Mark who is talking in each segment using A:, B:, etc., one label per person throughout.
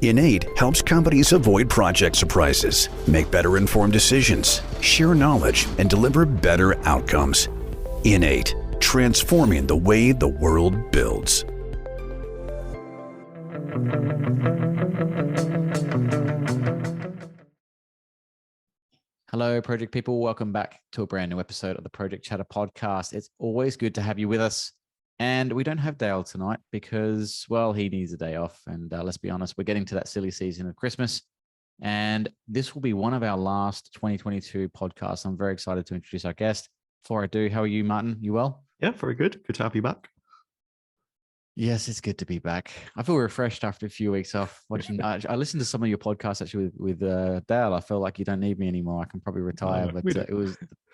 A: Innate helps companies avoid project surprises, make better informed decisions, share knowledge, and deliver better outcomes. Innate, transforming the way the world builds.
B: Hello, project people. Welcome back to a brand new episode of the Project Chatter podcast. It's always good to have you with us. And we don't have Dale tonight because, well, he needs a day off. And let's be honest, we're getting to that silly season of Christmas. And this will be one of our last 2022 podcasts. I'm very excited to introduce our guest. Before I do, how are you, Martin? You well?
C: Yeah, very good. Good to have you back.
B: Yes, it's good to be back. I feel refreshed after a few weeks off watching. I listened to some of your podcasts actually with Dale. I feel like you don't need me anymore. I can probably retire. But there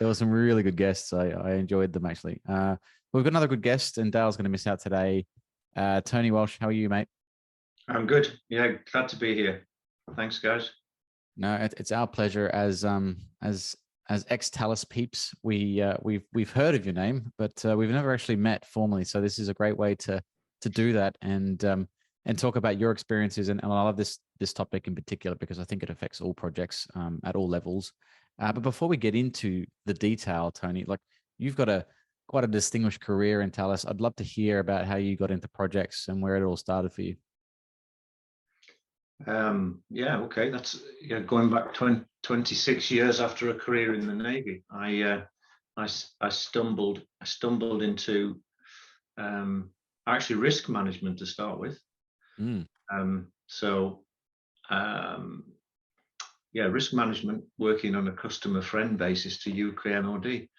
B: were some really good guests. I enjoyed them actually. We've got another good guest, and Dale's going to miss out today. Tony Welch, how are you, mate?
D: I'm good. Yeah, glad to be here. Thanks, guys.
B: No, it's our pleasure as ex-Talus peeps. We've heard of your name, but we've never actually met formally. So this is a great way to do that and talk about your experiences. And I love this topic in particular because I think it affects all projects at all levels. But before we get into the detail, Tony, like you've got quite a distinguished career in Talus. I'd love to hear about how you got into projects and where it all started for you.
D: Yeah, okay. That's going back 26 years after a career in the Navy. I stumbled into actually risk management to start with. Risk management, working on a customer friend basis to UK MOD,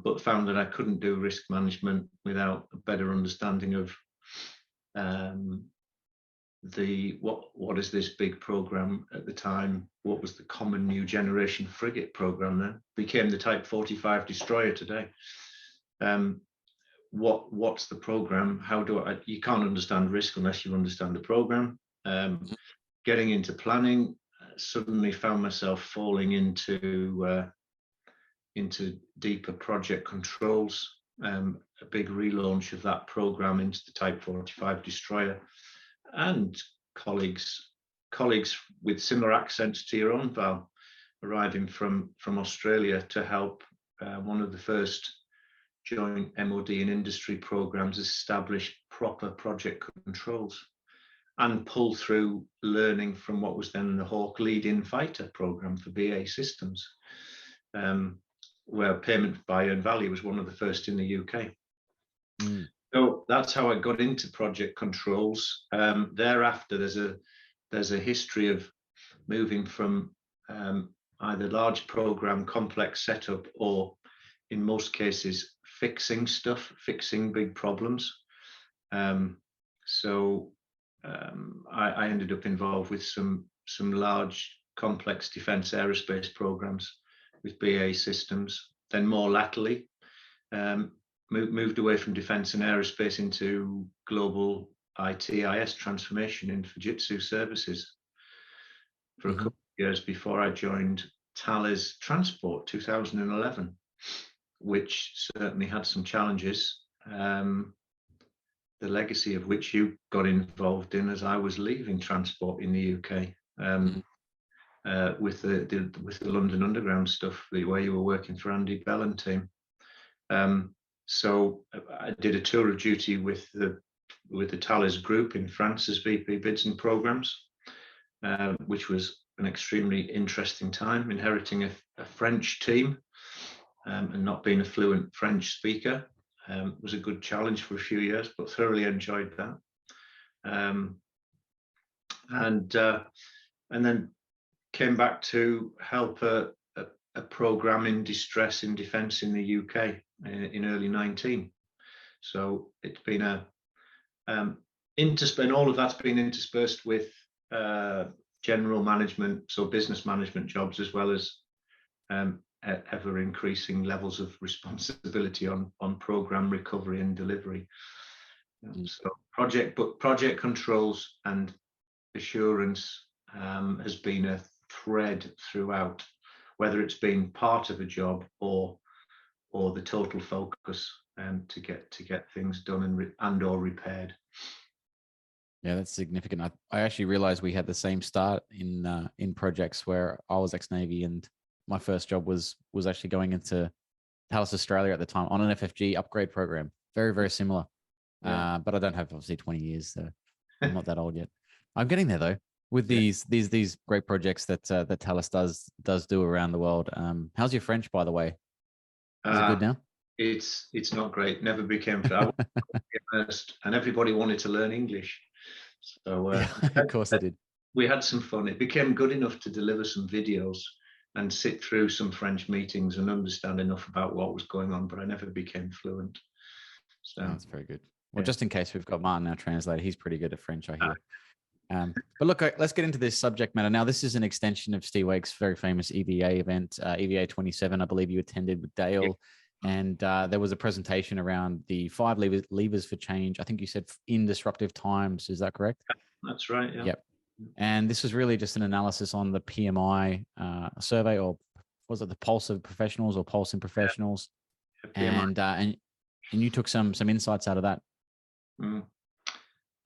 D: but found that I couldn't do risk management without a better understanding of what is this big program at the time. What was the Common New Generation Frigate program then? Became the Type 45 destroyer today. What's the program? You can't understand risk unless you understand the program. Getting into planning, suddenly found myself falling into deeper project controls, a big relaunch of that program into the Type 45 destroyer, and colleagues with similar accents to your own, Val, arriving from Australia to help one of the first joint MOD and industry programs establish proper project controls and pull through learning from what was then the Hawk lead-in fighter program for BAE Systems, where payment by earned value was one of the first in the UK. So that's how I got into project controls. Thereafter, there's a history of moving from either large program, complex setup, or in most cases, fixing big problems. I ended up involved with some large, complex defence aerospace programs with BAE Systems. Then more latterly, moved away from defence and aerospace into global ITIS transformation in Fujitsu services for a couple of years before I joined Thales Transport 2011, which certainly had some challenges, the legacy of which you got involved in as I was leaving transport in the UK, with the London Underground stuff, the way you were working for Andy Bell and team. So I did a tour of duty with the Thales group in France as VP bids and programs, which was an extremely interesting time, inheriting a French team and not being a fluent French speaker. Was a good challenge for a few years, but thoroughly enjoyed that. And then came back to help a program in distress in defence in the UK in early 19. So it's been all of that's been interspersed with general management, so business management jobs, as well as ever increasing levels of responsibility on program recovery and delivery. So project controls and assurance has been a thread throughout, whether it's been part of a job or the total focus to get things done and or repaired.
B: Yeah, that's significant. I actually realized we had the same start in projects where I was ex-Navy, and my first job was actually going into Thales Australia at the time on an FFG upgrade program. Very, very similar.
D: Yeah.
B: But I don't have obviously 20 years, so I'm not that old yet. I'm getting there though with these great projects that that Thales does do around the world. How's your French, by the way? Is it good now?
D: It's not great. Never became first, and everybody wanted to learn English. So
B: Yeah, of course I did.
D: we had some fun. It became good enough to deliver some videos and sit through some French meetings and understand enough about what was going on, but I never became fluent. So
B: That's very good. Well,
D: yeah.
B: just in case we've got Martin, our translator, he's pretty good at French, I hear. But look, let's get into this subject matter. Now, this is an extension of Steve Wake's very famous EVA event, EVA 27, I believe you attended with Dale. And there was a presentation around the 5 levers for change. I think you said in disruptive times. Is that correct?
D: That's right. Yeah.
B: Yep. And this was really just an analysis on the PMI survey, or was it the Pulse of Professionals or Pulse in Professionals?
D: Yeah,
B: And you took some insights out of that.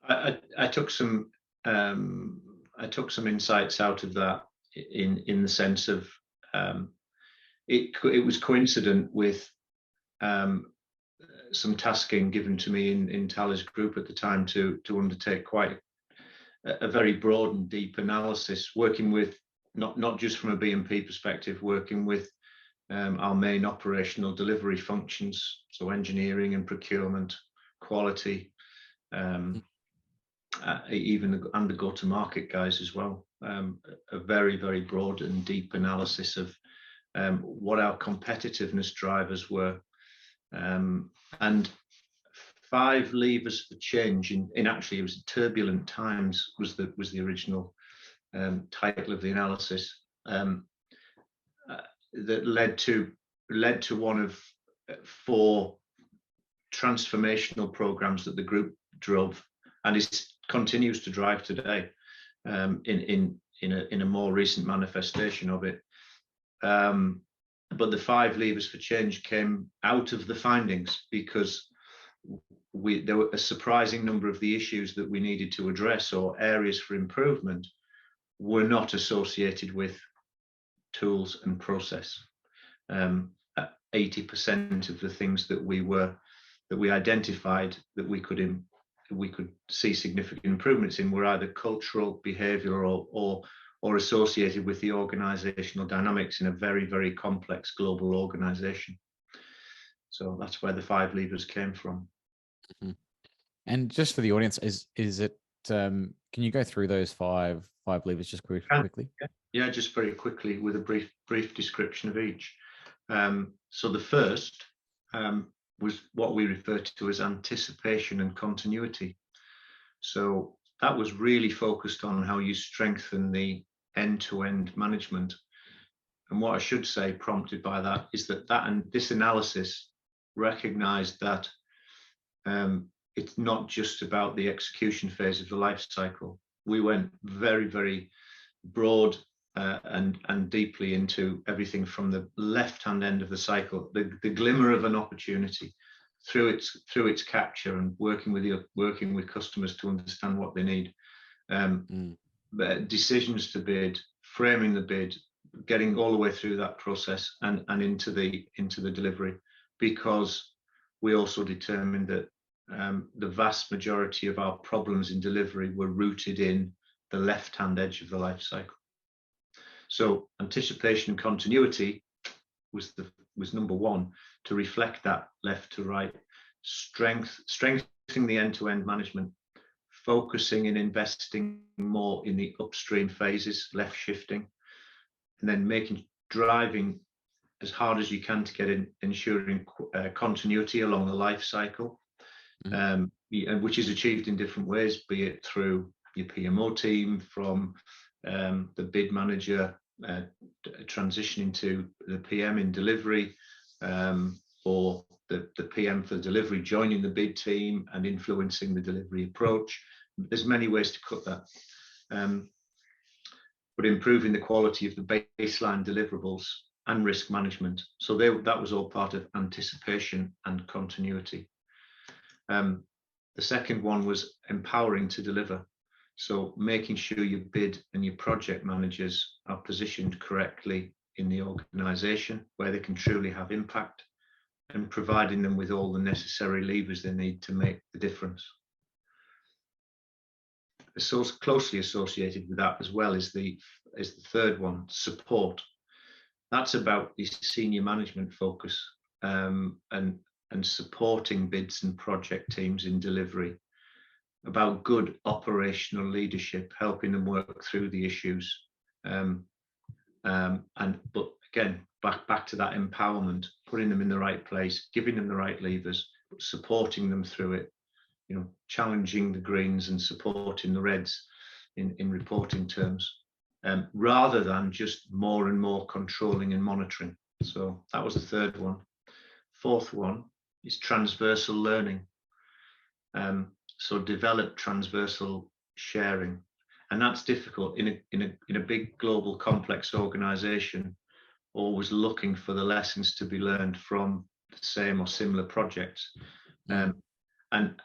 D: I took some insights out of that in the sense of it was coincident with some tasking given to me in Thales Group at the time to undertake quite a very broad and deep analysis, working with not just from a B&P perspective, working with our main operational delivery functions, so engineering and procurement, quality, even the go-to-market guys as well. A very, very broad and deep analysis of what our competitiveness drivers were, and 5 levers for change in actually it was turbulent times was the original title of the analysis, that led to one of 4 transformational programs that the group drove and continues to drive today, in a more recent manifestation of it. But the 5 levers for change came out of the findings because there were a surprising number of the issues that we needed to address or areas for improvement were not associated with tools and process. 80% of the things that we identified that we could see significant improvements in were either cultural, behavioral, or associated with the organizational dynamics in a very, very complex global organization. So that's where the 5 levers came from.
B: Mm-hmm. And just for the audience, is it? Can you go through those five levers just quickly?
D: Yeah, just very quickly with a brief description of each. So the first was what we refer to as anticipation and continuity. So that was really focused on how you strengthen the end-to-end management. And what I should say, prompted by that, is that and this analysis recognized that it's not just about the execution phase of the life cycle. We went very, very broad and deeply into everything from the left-hand end of the cycle, the glimmer of an opportunity, through its capture and working with customers to understand what they need, decisions to bid, framing the bid, getting all the way through that process and into the delivery, because we also determined that the vast majority of our problems in delivery were rooted in the left-hand edge of the life cycle. So anticipation and continuity was number 1, to reflect that left to right, strengthening the end-to-end management, focusing and investing more in the upstream phases, left shifting, and then driving as hard as you can to get ensuring continuity along the life cycle, which is achieved in different ways, be it through your PMO team, from the bid manager transitioning to the PM in delivery, or the PM for delivery joining the bid team and influencing the delivery approach. There's many ways to cut that, but improving the quality of the baseline deliverables and risk management. So that was all part of anticipation and continuity. The second one was empowering to deliver. So making sure your bid and your project managers are positioned correctly in the organization where they can truly have impact, and providing them with all the necessary levers they need to make the difference. So closely associated with that as well is the third one, support. That's about the senior management focus, and supporting bids and project teams in delivery, about good operational leadership, helping them work through the issues, but again, back to that empowerment, putting them in the right place, giving them the right levers, supporting them through it, challenging the greens and supporting the reds in reporting terms, rather than just more and more controlling and monitoring. So that was the third one. Fourth one is transversal learning. So develop transversal sharing, and that's difficult in a big global complex organization, always looking for the lessons to be learned from the same or similar projects. And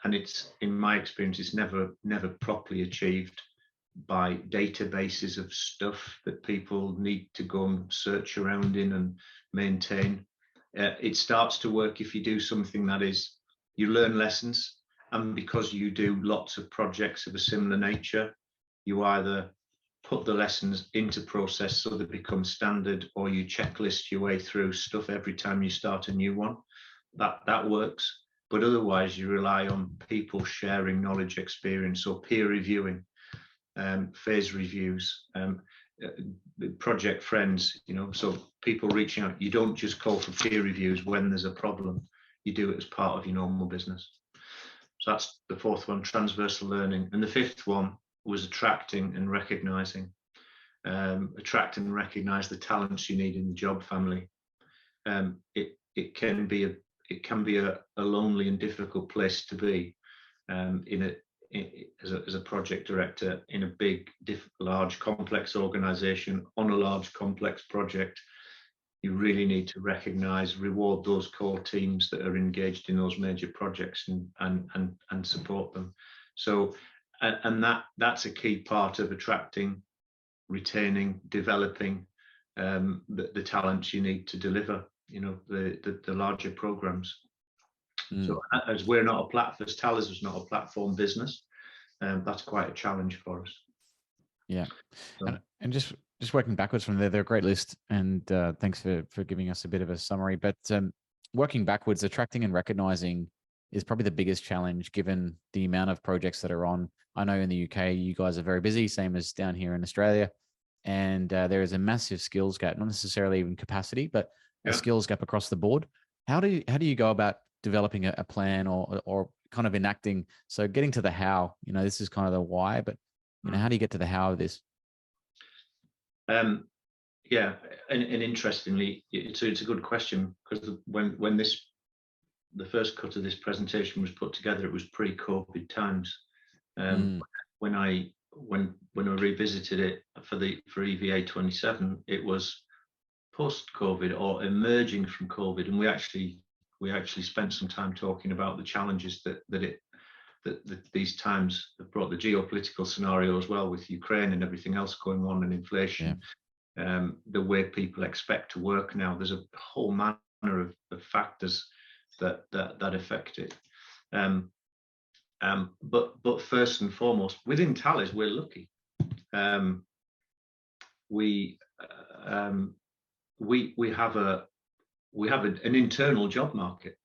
D: it's, in my experience, it's never properly achieved by databases of stuff that people need to go and search around in and maintain. It starts to work if you do something that is, you learn lessons, and because you do lots of projects of a similar nature, you either put the lessons into process so they become standard, or you checklist your way through stuff every time you start a new one. That works. But otherwise, you rely on people sharing knowledge, experience, or peer reviewing, phase reviews, project friends, so people reaching out. You don't just call for peer reviews when there's a problem. You do it as part of your normal business. So that's the fourth one, transversal learning. And the fifth one was attracting and recognizing. Attract and recognize the talents you need in the job family. It can be a lonely and difficult place to be, as a project director in a big, large, complex organization on a large, complex project. You really need to recognize, reward those core teams that are engaged in those major projects, and support them. So, and that's a key part of attracting, retaining, developing the talents you need to deliver, the larger programs. So as we're not a platform, as Thales is not a platform business, that's quite a challenge for us.
B: Yeah.
D: So,
B: and just working backwards from there, they're a great list, and thanks for giving us a bit of a summary. But working backwards, attracting and recognizing is probably the biggest challenge given the amount of projects that are on. I know in the UK, you guys are very busy, same as down here in Australia. And there is a massive skills gap, not necessarily even capacity, but a skills gap across the board. How do you go about developing a plan or kind of enacting? So getting to the how, this is kind of the why, but how do you get to the how of this?
D: Yeah, and interestingly, it's a good question, because when the first cut of this presentation was put together, it was pre-COVID times. When I revisited it for EVA 27, it was post-COVID or emerging from COVID, and we actually spent some time talking about the challenges that these times have brought, the geopolitical scenario as well, with Ukraine and everything else going on, and inflation. The way people expect to work now, there's a whole manner of factors that affect it. But first and foremost, within Thales, we're lucky. We have an internal job market,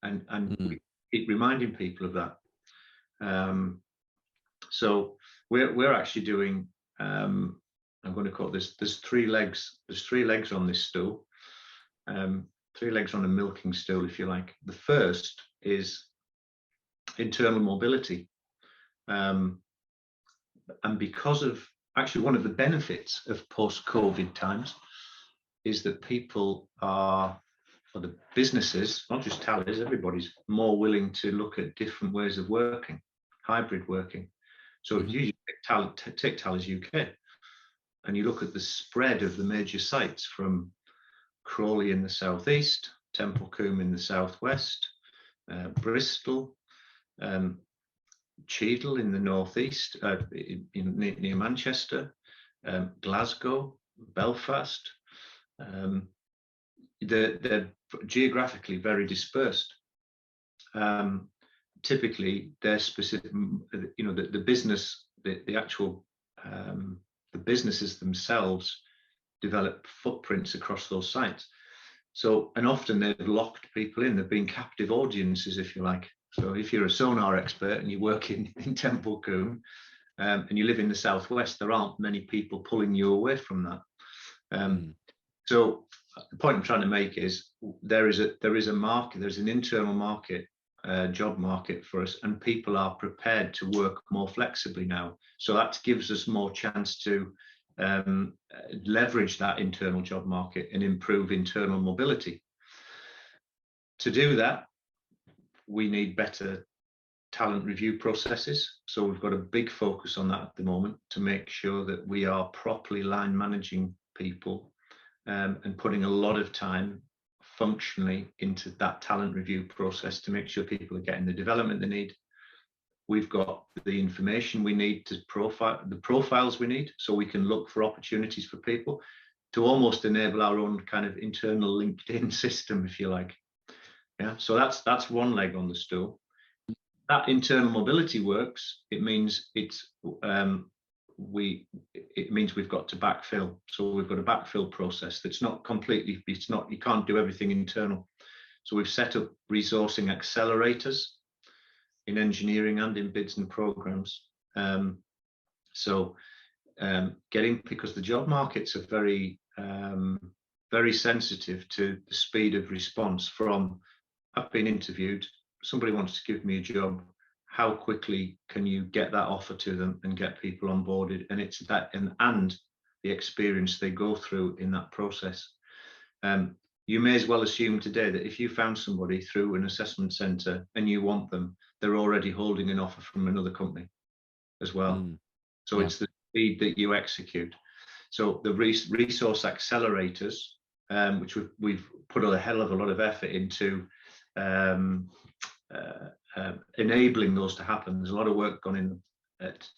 D: and we keep reminding people of that. So we're actually doing. I'm going to call this. There's three legs. There's three legs on this stool. Three legs on a milking stool, if you like. The first is internal mobility, and because of, actually, one of the benefits of post-COVID times is that people are, for the businesses, not just Thales, everybody's more willing to look at different ways of working, hybrid working. So if you take Thales UK, and you look at the spread of the major sites from Crawley in the southeast, Templecombe in the southwest, Bristol, Cheadle in the northeast, near Manchester, Glasgow, Belfast. They're geographically very dispersed. Typically, they're specific. The business, the actual, the businesses themselves develop footprints across those sites. So, and often they've locked people in. They've been captive audiences, if you like. So, if you're a sonar expert and you work in Temple Combe, and you live in the southwest, there aren't many people pulling you away from that. So the point I'm trying to make is there is a market, there's an internal market, job market for us, and people are prepared to work more flexibly now. So that gives us more chance to leverage that internal job market and improve internal mobility. To do that, we need better talent review processes. So we've got a big focus on that at the moment to make sure that we are properly line managing people and putting a lot of time functionally into that talent review process to make sure people are getting the development they need. We've got the information we need to profile, the profiles we need, so we can look for opportunities for people to almost enable our own kind of internal LinkedIn system, if you like. Yeah, so that's one leg on the stool. That internal mobility works. It means it means we've got to backfill. So we've got a backfill process that's not completely, you can't do everything internal. So we've set up resourcing accelerators in engineering and in bids and programs. Because the job markets are very, very sensitive to the speed of response from, I've been interviewed, somebody wants to give me a job, how quickly can you get that offer to them and get people onboarded? And it's that and the experience they go through in that process. You may as well assume today that if you found somebody through an assessment centre and you want them, they're already holding an offer from another company as well. So it's the speed that you execute. So the resource accelerators, which we've put a hell of a lot of effort into enabling those to happen. There's a lot of work gone in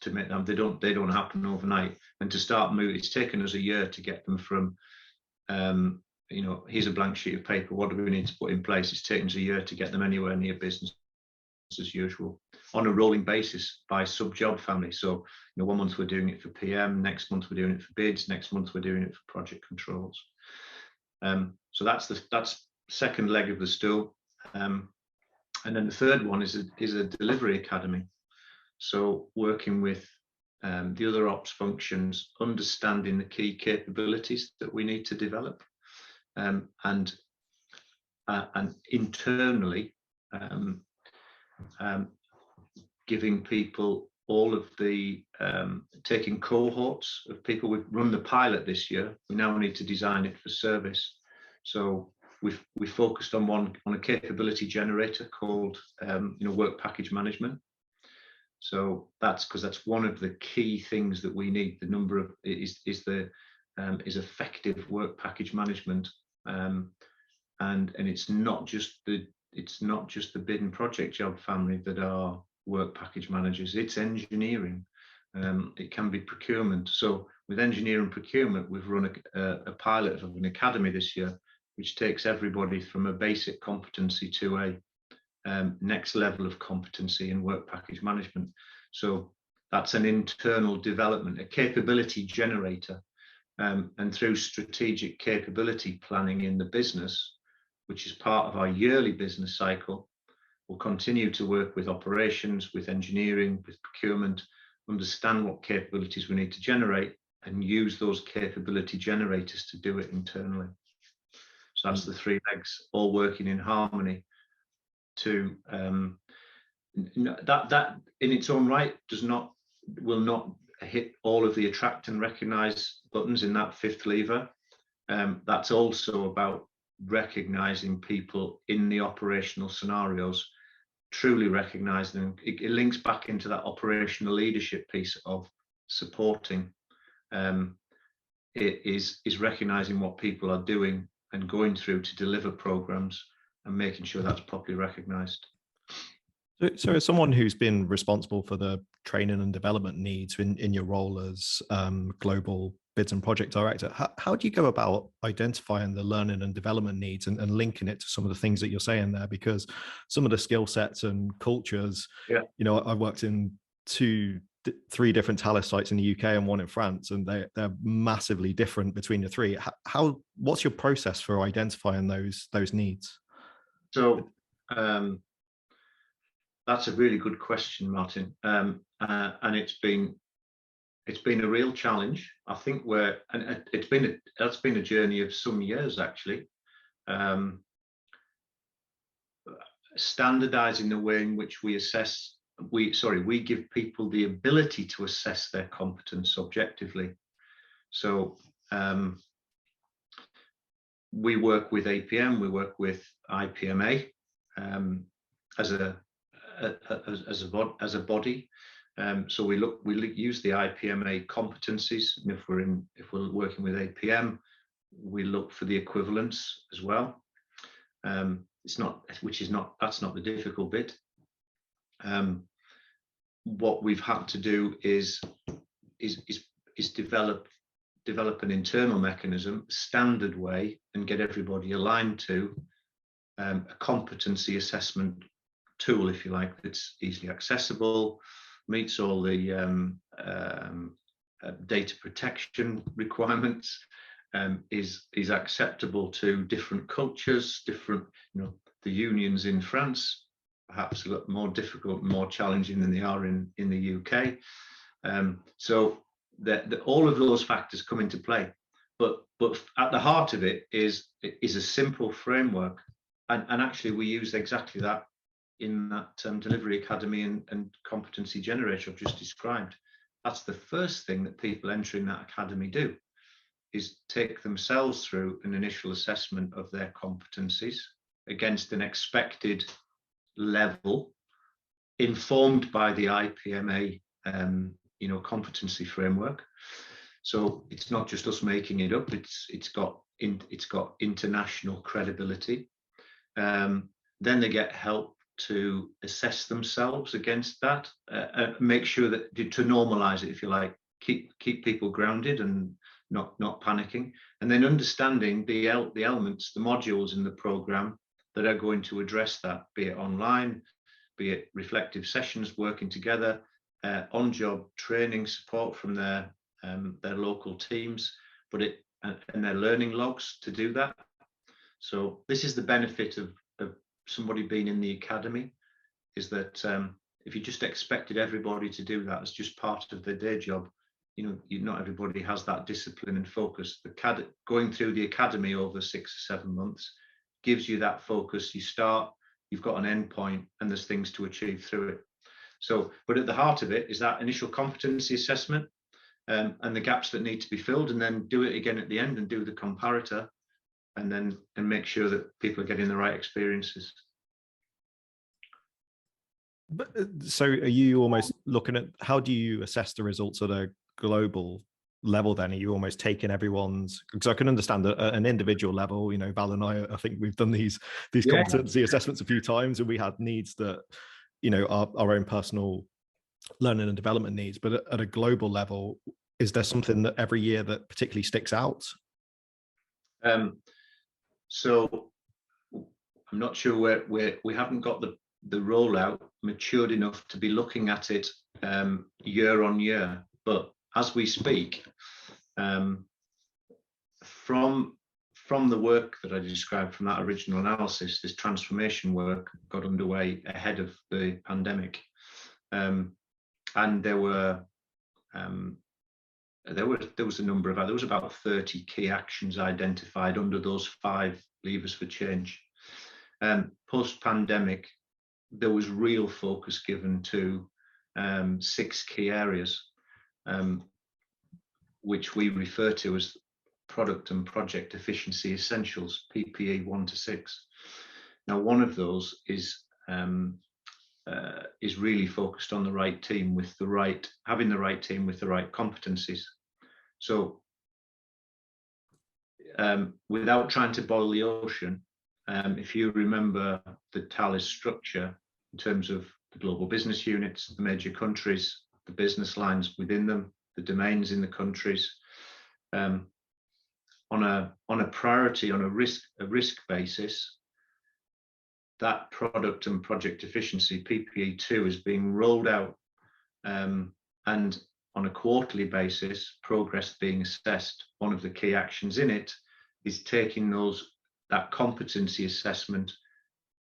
D: to make them. They don't happen overnight. And to start moving, it's taken us a year to get them from, here's a blank sheet of paper. What do we need to put in place? It's taken us a year to get them anywhere near business as usual on a rolling basis by sub-job family. So, 1 month we're doing it for PM, next month we're doing it for bids, next month we're doing it for project controls. So that's second leg of the stool. And then the third one is a delivery academy. So working with the other ops functions, understanding the key capabilities that we need to develop, and internally giving people all of the taking cohorts of people. We've run the pilot this year. We now need to design it for service. So we focused on a capability generator called work package management. So that's one of the key things that we need. The number of is effective work package management, and it's not just the bid and project job family that are work package managers. It's engineering. It can be procurement. So with engineering procurement, we've run a pilot of an academy this year, which takes everybody from a basic competency to a next level of competency in work package management. So that's an internal development, a capability generator. And through strategic capability planning in the business, which is part of our yearly business cycle, we'll continue to work with operations, with engineering, with procurement, understand what capabilities we need to generate and use those capability generators to do it internally. So that's the three legs, all working in harmony. To that in its own right will not hit all of the attract and recognize buttons in that fifth lever. That's also about recognizing people in the operational scenarios, truly recognizing them. It links back into that operational leadership piece of supporting. It is recognizing what people are doing and going through to deliver programs and making sure that's properly recognized.
C: So as someone who's been responsible for the training and development needs in your role as global bids and project director, how do you go about identifying the learning and development needs and linking it to some of the things that you're saying there? Because some of the skill sets and cultures,
D: Yeah.
C: you know, I worked in three different Thales sites in the UK and one in France, and they're massively different between the three. What's your process for identifying those needs?
D: So that's a really good question, Martin, and it's been a real challenge. I think that's been a journey of some years actually. Standardizing the way in which we assess, we give people the ability to assess their competence objectively. So we work with APM, we work with IPMA as a body. So we use the IPMA competencies, and if we're working with APM, we look for the equivalence as well. That's not the difficult bit. What we've had to do is develop an internal mechanism, standard way, and get everybody aligned to a competency assessment tool, if you like, that's easily accessible, meets all the data protection requirements, is acceptable to different cultures, different, the unions in France, perhaps a lot more difficult, more challenging than they are in the UK. So all of those factors come into play, but at the heart of it is a simple framework, and actually we use exactly that in that delivery academy and competency generator I've just described. That's the first thing that people entering that academy do, is take themselves through an initial assessment of their competencies against an expected level, informed by the IPMA competency framework. So it's not just us making it up, it's got international credibility. Then they get help to assess themselves against that, make sure that to normalize it, if you like, keep people grounded and not panicking, and then understanding the elements, the modules in the program that are going to address that, be it online, be it reflective sessions, working together, on-job training support from their local teams, and their learning logs to do that. So this is the benefit of somebody being in the academy, is that if you just expected everybody to do that as just part of their day job, not everybody has that discipline and focus. Going through the academy over 6 or 7 months gives you that focus. You've got an end point, and there's things to achieve through it. So, but at the heart of it is that initial competency assessment, and the gaps that need to be filled, and then do it again at the end and do the comparator, and make sure that people are getting the right experiences.
C: But so are you almost looking at, how do you assess the results at a global level then? Are you almost taking everyone's, because I can understand an individual level, Val and I think we've done these competency assessments a few times, and we had needs that, our own personal learning and development needs, but at a global level, is there something that every year that particularly sticks out?
D: So I'm not sure where we haven't got the rollout matured enough to be looking at it year on year, but as we speak, from the work that I described, from that original analysis, this transformation work got underway ahead of the pandemic, and there was about 30 key actions identified under those 5 levers for change. Post-pandemic, there was real focus given to 6 key areas, which we refer to as product and project efficiency essentials, PPE 1 to 6. Now, one of those is really focused on the right team with having the right team with the right competencies. So without trying to boil the ocean, if you remember the Thales structure in terms of the global business units, the major countries, the business lines within them, the domains in the countries, on a priority, on a risk basis. That product and project efficiency, PPE2, is being rolled out, and on a quarterly basis, progress being assessed. One of the key actions in it is taking that competency assessment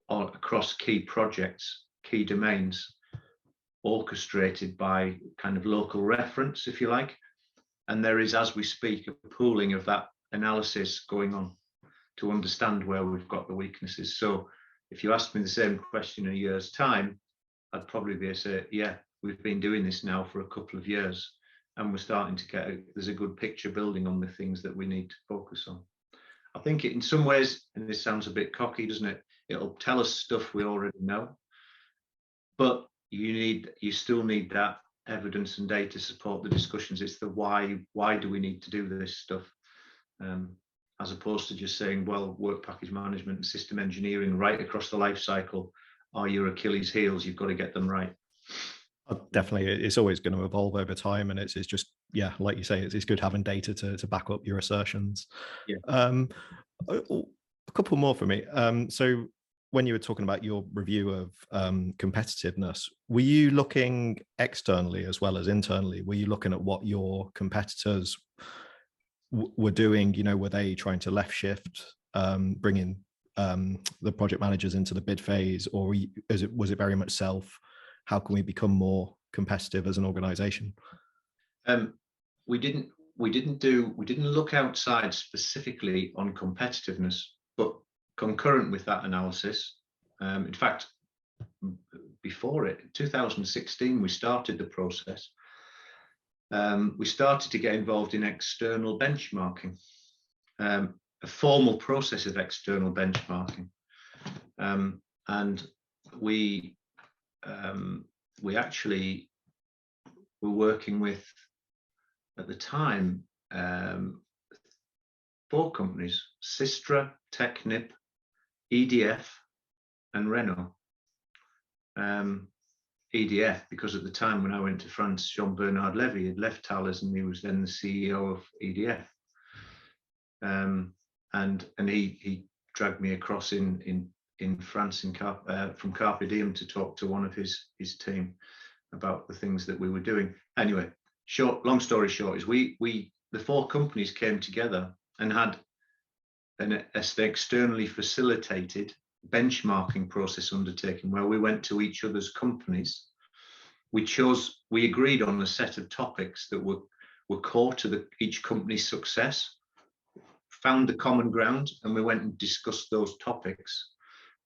D: across key projects, key domains, orchestrated by kind of local reference, if you like. And there is, as we speak, a pooling of that analysis going on to understand where we've got the weaknesses. So if you asked me the same question in a year's time, I'd probably be able to say, yeah, we've been doing this now for a couple of years, and we're starting to there's a good picture building on the things that we need to focus on. I think in some ways, and this sounds a bit cocky, doesn't it? It'll tell us stuff we already know, but you still need that evidence and data to support the discussions. It's the why do we need to do this stuff, as opposed to just saying, well, work package management and system engineering right across the life cycle are your Achilles heels. You've got to get them right.
C: Definitely, it's always going to evolve over time, and it's just, yeah, like you say, it's good having data to back up your assertions.
D: Yeah.
C: A couple more for me. So when you were talking about your review of competitiveness, were you looking externally as well as internally? Were you looking at what your competitors were doing? You know, were they trying to left shift, bringing the project managers into the bid phase, or was it very much self? How can we become more competitive as an organization?
D: We didn't look outside specifically on competitiveness, but concurrent with that analysis, in fact, before it, 2016, we started the process. We started to get involved in external benchmarking, a formal process of external benchmarking, and we actually were working with, at the time, 4 companies: Sistra, Technip, EDF, and Renault. EDF, because at the time when I went to France, Jean-Bernard Levy had left Thales, and he was then the CEO of EDF. And he dragged me across in France from Carpe Diem to talk to one of his team about the things that we were doing. Anyway, long story short is the 4 companies came together and had an externally facilitated benchmarking process undertaken, where we went to each other's companies. We agreed on a set of topics that were core to each company's success, found the common ground, and we went and discussed those topics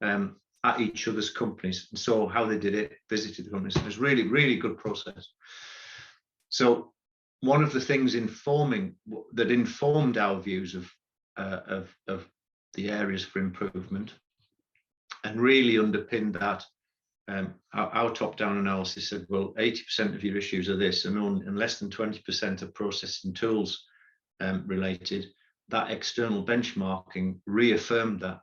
D: at each other's companies, and saw how they did it, visited the companies. It was really, really good process. So one of the things that informed our views of the areas for improvement, and really underpinned that, our top-down analysis said, well, 80% of your issues are this, and less than 20% are process and tools related. That external benchmarking reaffirmed that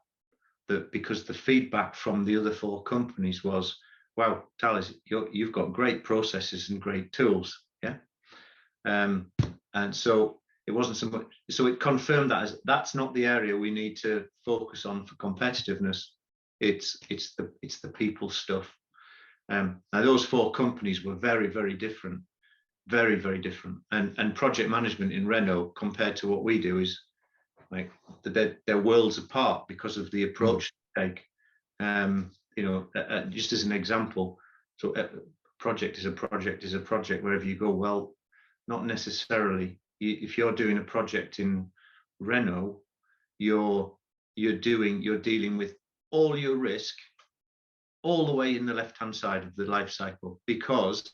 D: because the feedback from the other 4 companies was, wow, Thales, you've got great processes and great tools, yeah. And so it wasn't so much. So it confirmed that that's not the area we need to focus on for competitiveness. It's the people stuff. Now those 4 companies were very, very different, very, very different. And project management in Renault compared to what we do is like they're worlds apart because of the approach they take. You know, just as an example, so a project is a project wherever you go. Well, not necessarily. If you're doing a project in Renault, you're dealing with all your risk all the way in the left-hand side of the life cycle, because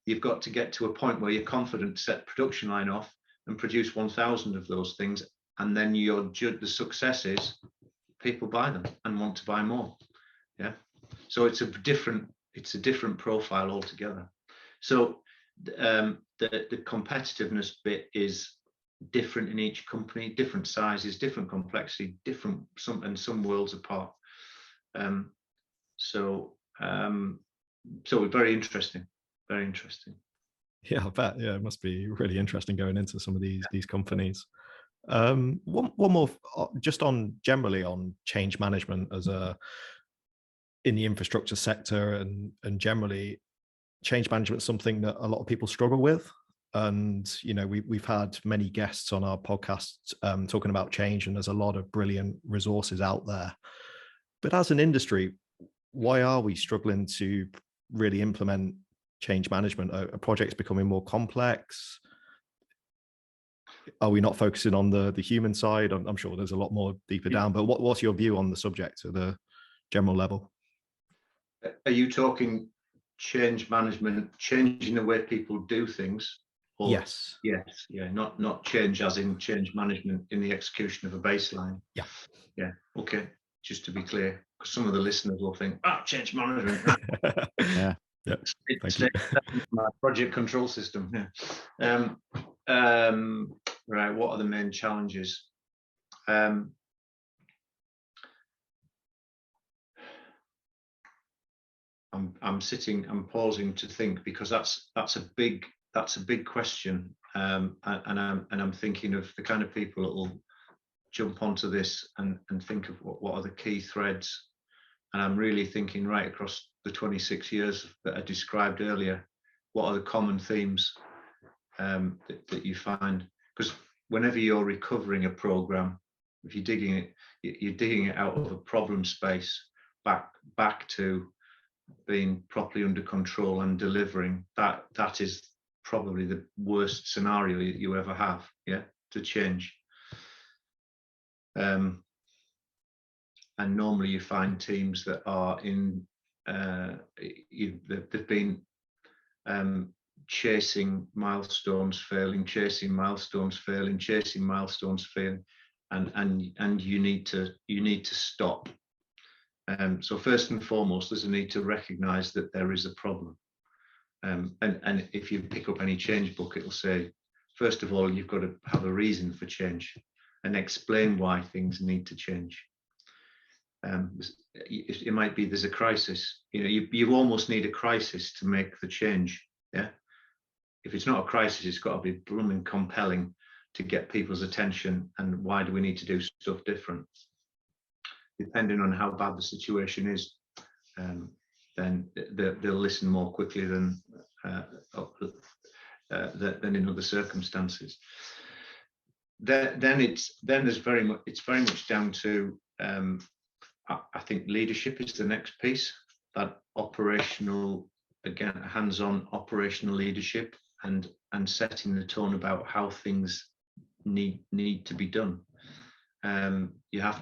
D: you've got to get to a point where you're confident to set production line off and produce 1,000 of those things, and then the success is people buy them and want to buy more. Yeah, so it's a different profile altogether. So the competitiveness bit is different in each company, different sizes, different complexity, some worlds apart. So very interesting, very interesting.
C: Yeah, I bet. Yeah, it must be really interesting going into some of these companies. One more, just on generally on change management as a in the infrastructure sector, and generally change management is something that a lot of people struggle with. And we've had many guests on our podcast talking about change, and there's a lot of brilliant resources out there. But as an industry, why are we struggling to really implement change management? Are projects becoming more complex? Are we not focusing on the human side? I'm sure there's a lot more deeper down, but what's your view on the subject at the general level?
D: Are you talking change management, changing the way people do things? Or,
C: Yes.
D: Yes. Yeah. Not change as in change management in the execution of a baseline.
C: Yeah.
D: Yeah. Okay. Just to be clear, because some of the listeners will think, change management.
B: Yeah.
C: Yeah.
D: It's
C: Thank you.
D: my project control system. Yeah. Right. What are the main challenges? I'm pausing to think, because that's a big question, and I'm thinking of the kind of people that will jump onto this and think of what are the key threads, and I'm really thinking right across the 26 years that I described earlier, what are the common themes that you find? Because whenever you're recovering a program, if you're digging it out of a problem space back to being properly under control and delivering, that is probably the worst scenario you ever have, to change. And normally you find teams that are in they've been chasing milestones failing, and you need to stop. So first and foremost, there's a need to recognize that there is a problem. And if you pick up any change book, it'll say, first of all, you've got to have a reason for change and explain why things need to change. It might be there's a crisis. You almost need a crisis to make the change. Yeah. If it's not a crisis, it's got to be blooming compelling to get people's attention. And why do we need to do stuff different? Depending on how bad the situation is, then they'll listen more quickly than in other circumstances. It's very much down to I think leadership is the next piece. That operational, again, hands-on operational leadership and setting the tone about how things need to be done. You have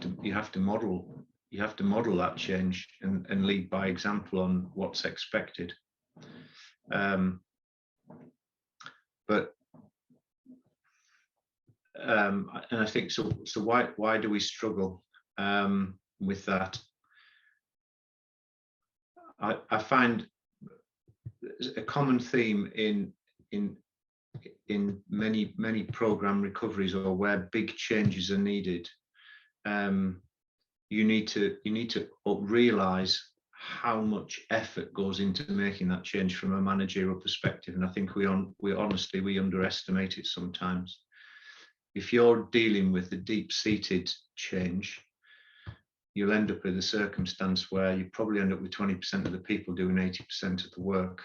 D: to model that change and lead by example on what's expected. And I think so. Why do we struggle with that? I find a common theme in many program recoveries, or where big changes are needed. You need to realize how much effort goes into making that change from a managerial perspective, and I think we underestimate it sometimes. If you're dealing with the deep-seated change, you'll end up with a circumstance where you probably end up with 20% of the people doing 80% of the work,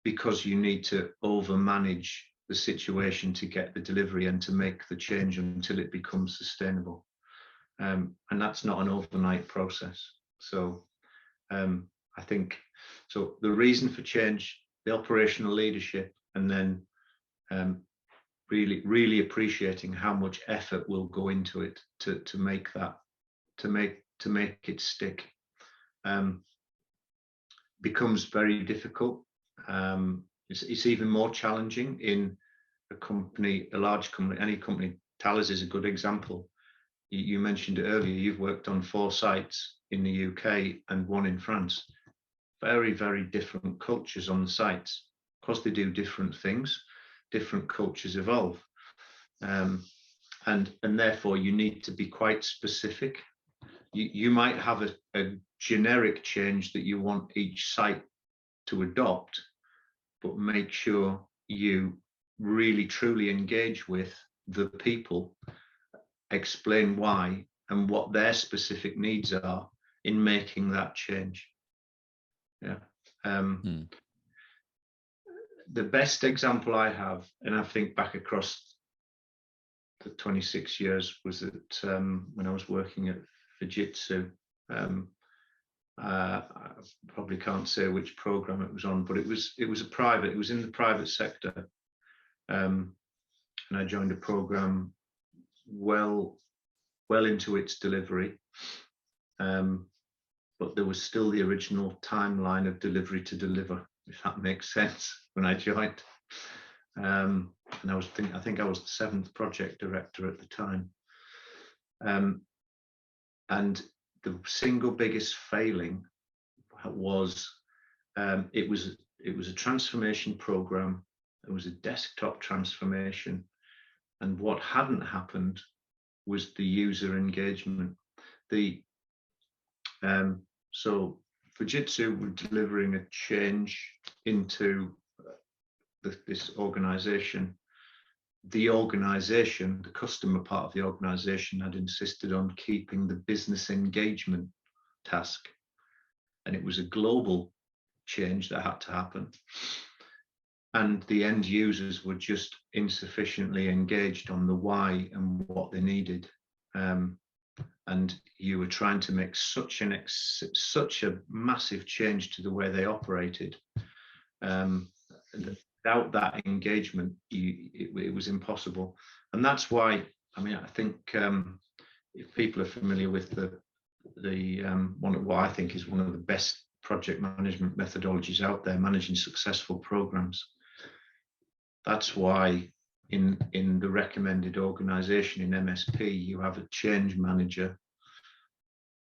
D: because you need to over-manage the situation to get the delivery and to make the change until it becomes sustainable. And that's not an overnight process. So I think, so the reason for change, the operational leadership, and then really appreciating how much effort will go into it to make it stick, becomes very difficult. It's even more challenging in a large company, any company. Thales is a good example. You mentioned it earlier, you've worked on 4 sites in the UK and 1 in France. Very, very different cultures on the sites. Of course, they do different things, different cultures evolve. And therefore you need to be quite specific. You might have a generic change that you want each site to adopt, but make sure you really truly engage with the people, explain why and what their specific needs are in making that change. Yeah. The best example I have, and I think back across the 26 years, was that when I was working at Fujitsu. I probably can't say which program it was on, but it was in the private sector, and I joined a program well into its delivery, but there was still the original timeline of delivery to deliver, if that makes sense, when I joined. And I think I was the 7th project director at the time, and the single biggest failing was it was a transformation program. It was a desktop transformation, and what hadn't happened was the user engagement. So Fujitsu were delivering a change into this organization. The customer part of the organization, had insisted on keeping the business engagement task, and it was a global change that had to happen, and the end users were just insufficiently engaged on the why and what they needed, and you were trying to make such a massive change to the way they operated. Without that engagement, it was impossible. And that's why, I mean, I think if people are familiar with what I think is one of the best project management methodologies out there, managing successful programs, that's why in the recommended organization in MSP, you have a change manager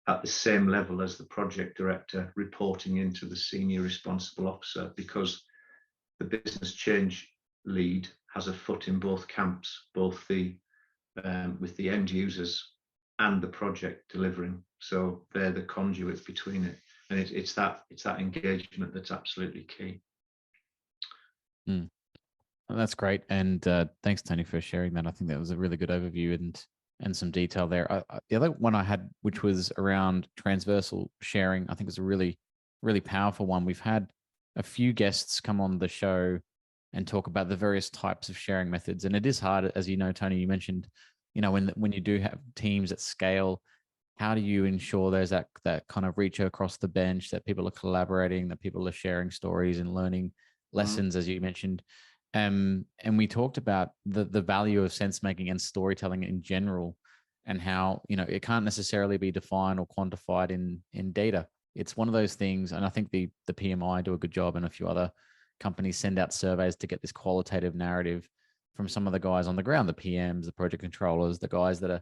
D: at the same level as the project director, reporting into the senior responsible officer, because the business change lead has a foot in both camps, both with the end users and the project delivering. So they're the conduit between it, and it's that engagement that's absolutely key.
B: Well, that's great, and thanks, Tony, for sharing that. I think that was a really good overview and some detail there. The other one I had, which was around transversal sharing, I think is a really, really powerful one. We've had a few guests come on the show and talk about the various types of sharing methods. And it is hard, as you know, Tony, you mentioned, when you do have teams at scale, how do you ensure there's that kind of reach across the bench, that people are collaborating, that people are sharing stories and learning lessons, as you mentioned. And we talked about the value of sense making and storytelling in general, and how, it can't necessarily be defined or quantified in data. It's one of those things, and I think the PMI do a good job, and a few other companies send out surveys to get this qualitative narrative from some of the guys on the ground, the PMs, the project controllers, the guys that are,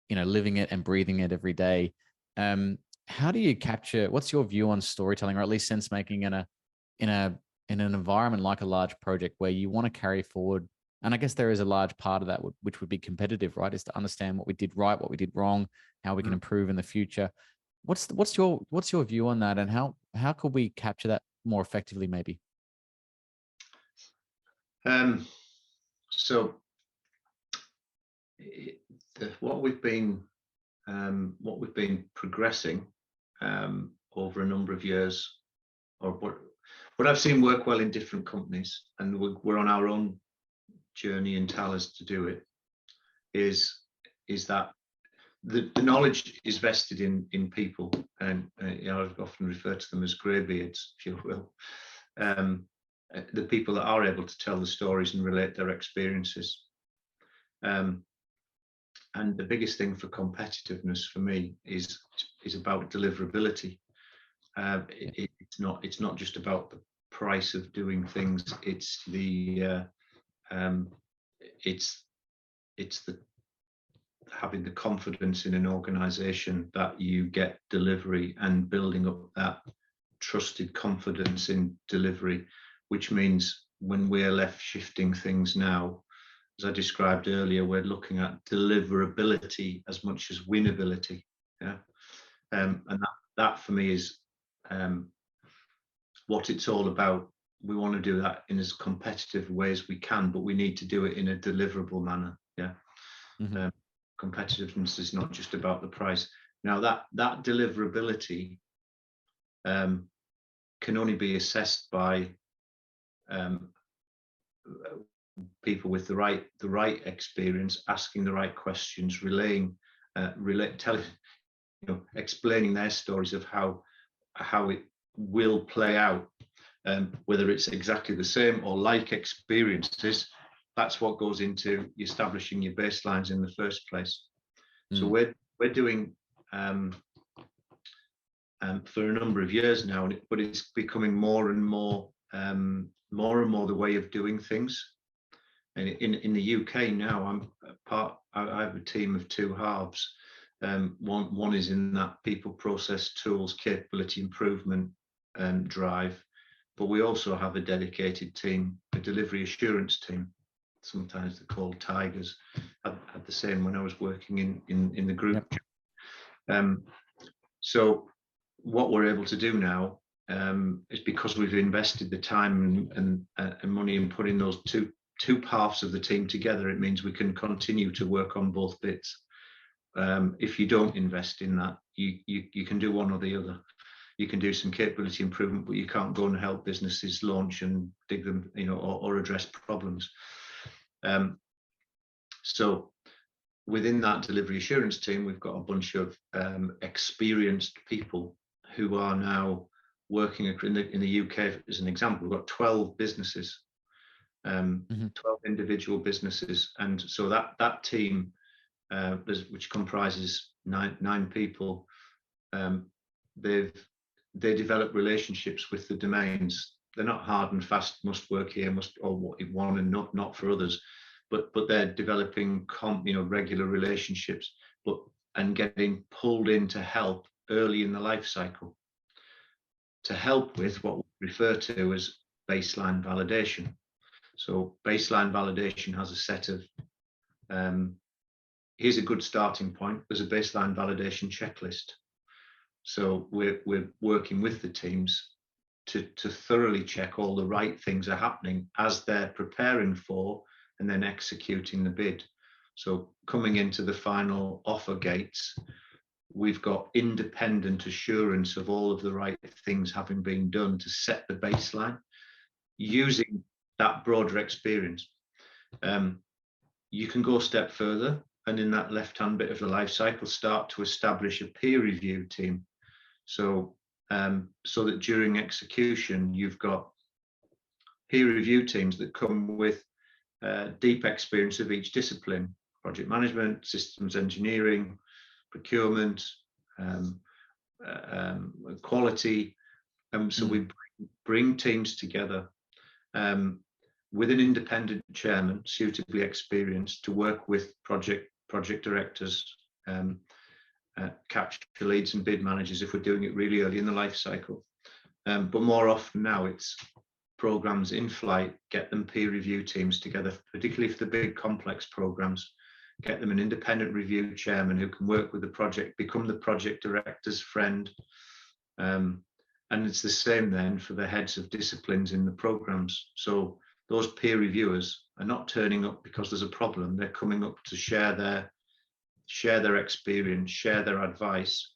B: living it and breathing it every day. How do you capture? What's your view on storytelling, or at least sense making in an environment like a large project where you want to carry forward? And I guess there is a large part of that which would be competitive, right? Is to understand what we did right, what we did wrong, how we can improve in the future. What's your view on that, and how could we capture that more effectively, maybe?
D: So what we've been progressing over a number of years, or what I've seen work well in different companies, and we're on our own journey in Thales to do it, is that the knowledge is vested in people, and I've often referred to them as greybeards, if you will. The people that are able to tell the stories and relate their experiences. And the biggest thing for competitiveness for me is about deliverability. It's not just about the price of doing things. It's the having the confidence in an organization that you get delivery, and building up that trusted confidence in delivery, which means when we're left shifting things now, as I described earlier, we're looking at deliverability as much as winnability. Yeah. And that for me is what it's all about. We want to do that in as competitive a way as we can, but we need to do it in a deliverable manner. Yeah.
B: Mhm.
D: Competitiveness is not just about the price. Now that deliverability can only be assessed by people with the right experience, asking the right questions, explaining their stories of how it will play out, whether it's exactly the same or like experiences. That's what goes into establishing your baselines in the first place. So we're doing for a number of years now, but it's becoming more and more the way of doing things. And in the UK now, I have a team of two halves. One is in that people, process, tools, capability improvement drive, but we also have a dedicated team, a delivery assurance team. Sometimes they're called tigers. I had the same when I was working in the group. Yep. So what we're able to do now is, because we've invested the time and money in putting those two halves of the team together, it means we can continue to work on both bits. If you don't invest in that, you can do one or the other. You can do some capability improvement, but you can't go and help businesses launch and dig them, or address problems. So within that delivery assurance team, we've got a bunch of experienced people who are now working in the UK. As an example, we've got 12 businesses, 12 individual businesses, and so that team, which comprises nine people, they develop relationships with the domains. They're not hard and fast, must work here, or what you want, and not for others. But they're developing regular relationships, and getting pulled in to help early in the life cycle, to help with what we refer to as baseline validation. So baseline validation has a set of, here's a good starting point. There's a baseline validation checklist. So we're working with the teams to thoroughly check all the right things are happening as they're preparing for and then executing the bid. So coming into the final offer gates, we've got independent assurance of all of the right things having been done to set the baseline, using that broader experience. You can go a step further, and in that left-hand bit of the life cycle, start to establish a peer review team. So that during execution, you've got peer review teams that come with deep experience of each discipline: project management, systems engineering, procurement, quality. So we bring teams together with an independent chairman, suitably experienced, to work with project directors, capture leads and bid managers if we're doing it really early in the life cycle. But more often now, it's programs in flight, get them peer review teams together, particularly for the big complex programs. Get them an independent review chairman who can work with the project, become the project director's friend. And it's the same then for the heads of disciplines in the programs. So those peer reviewers are not turning up because there's a problem. They're coming up to share their experience, share their advice,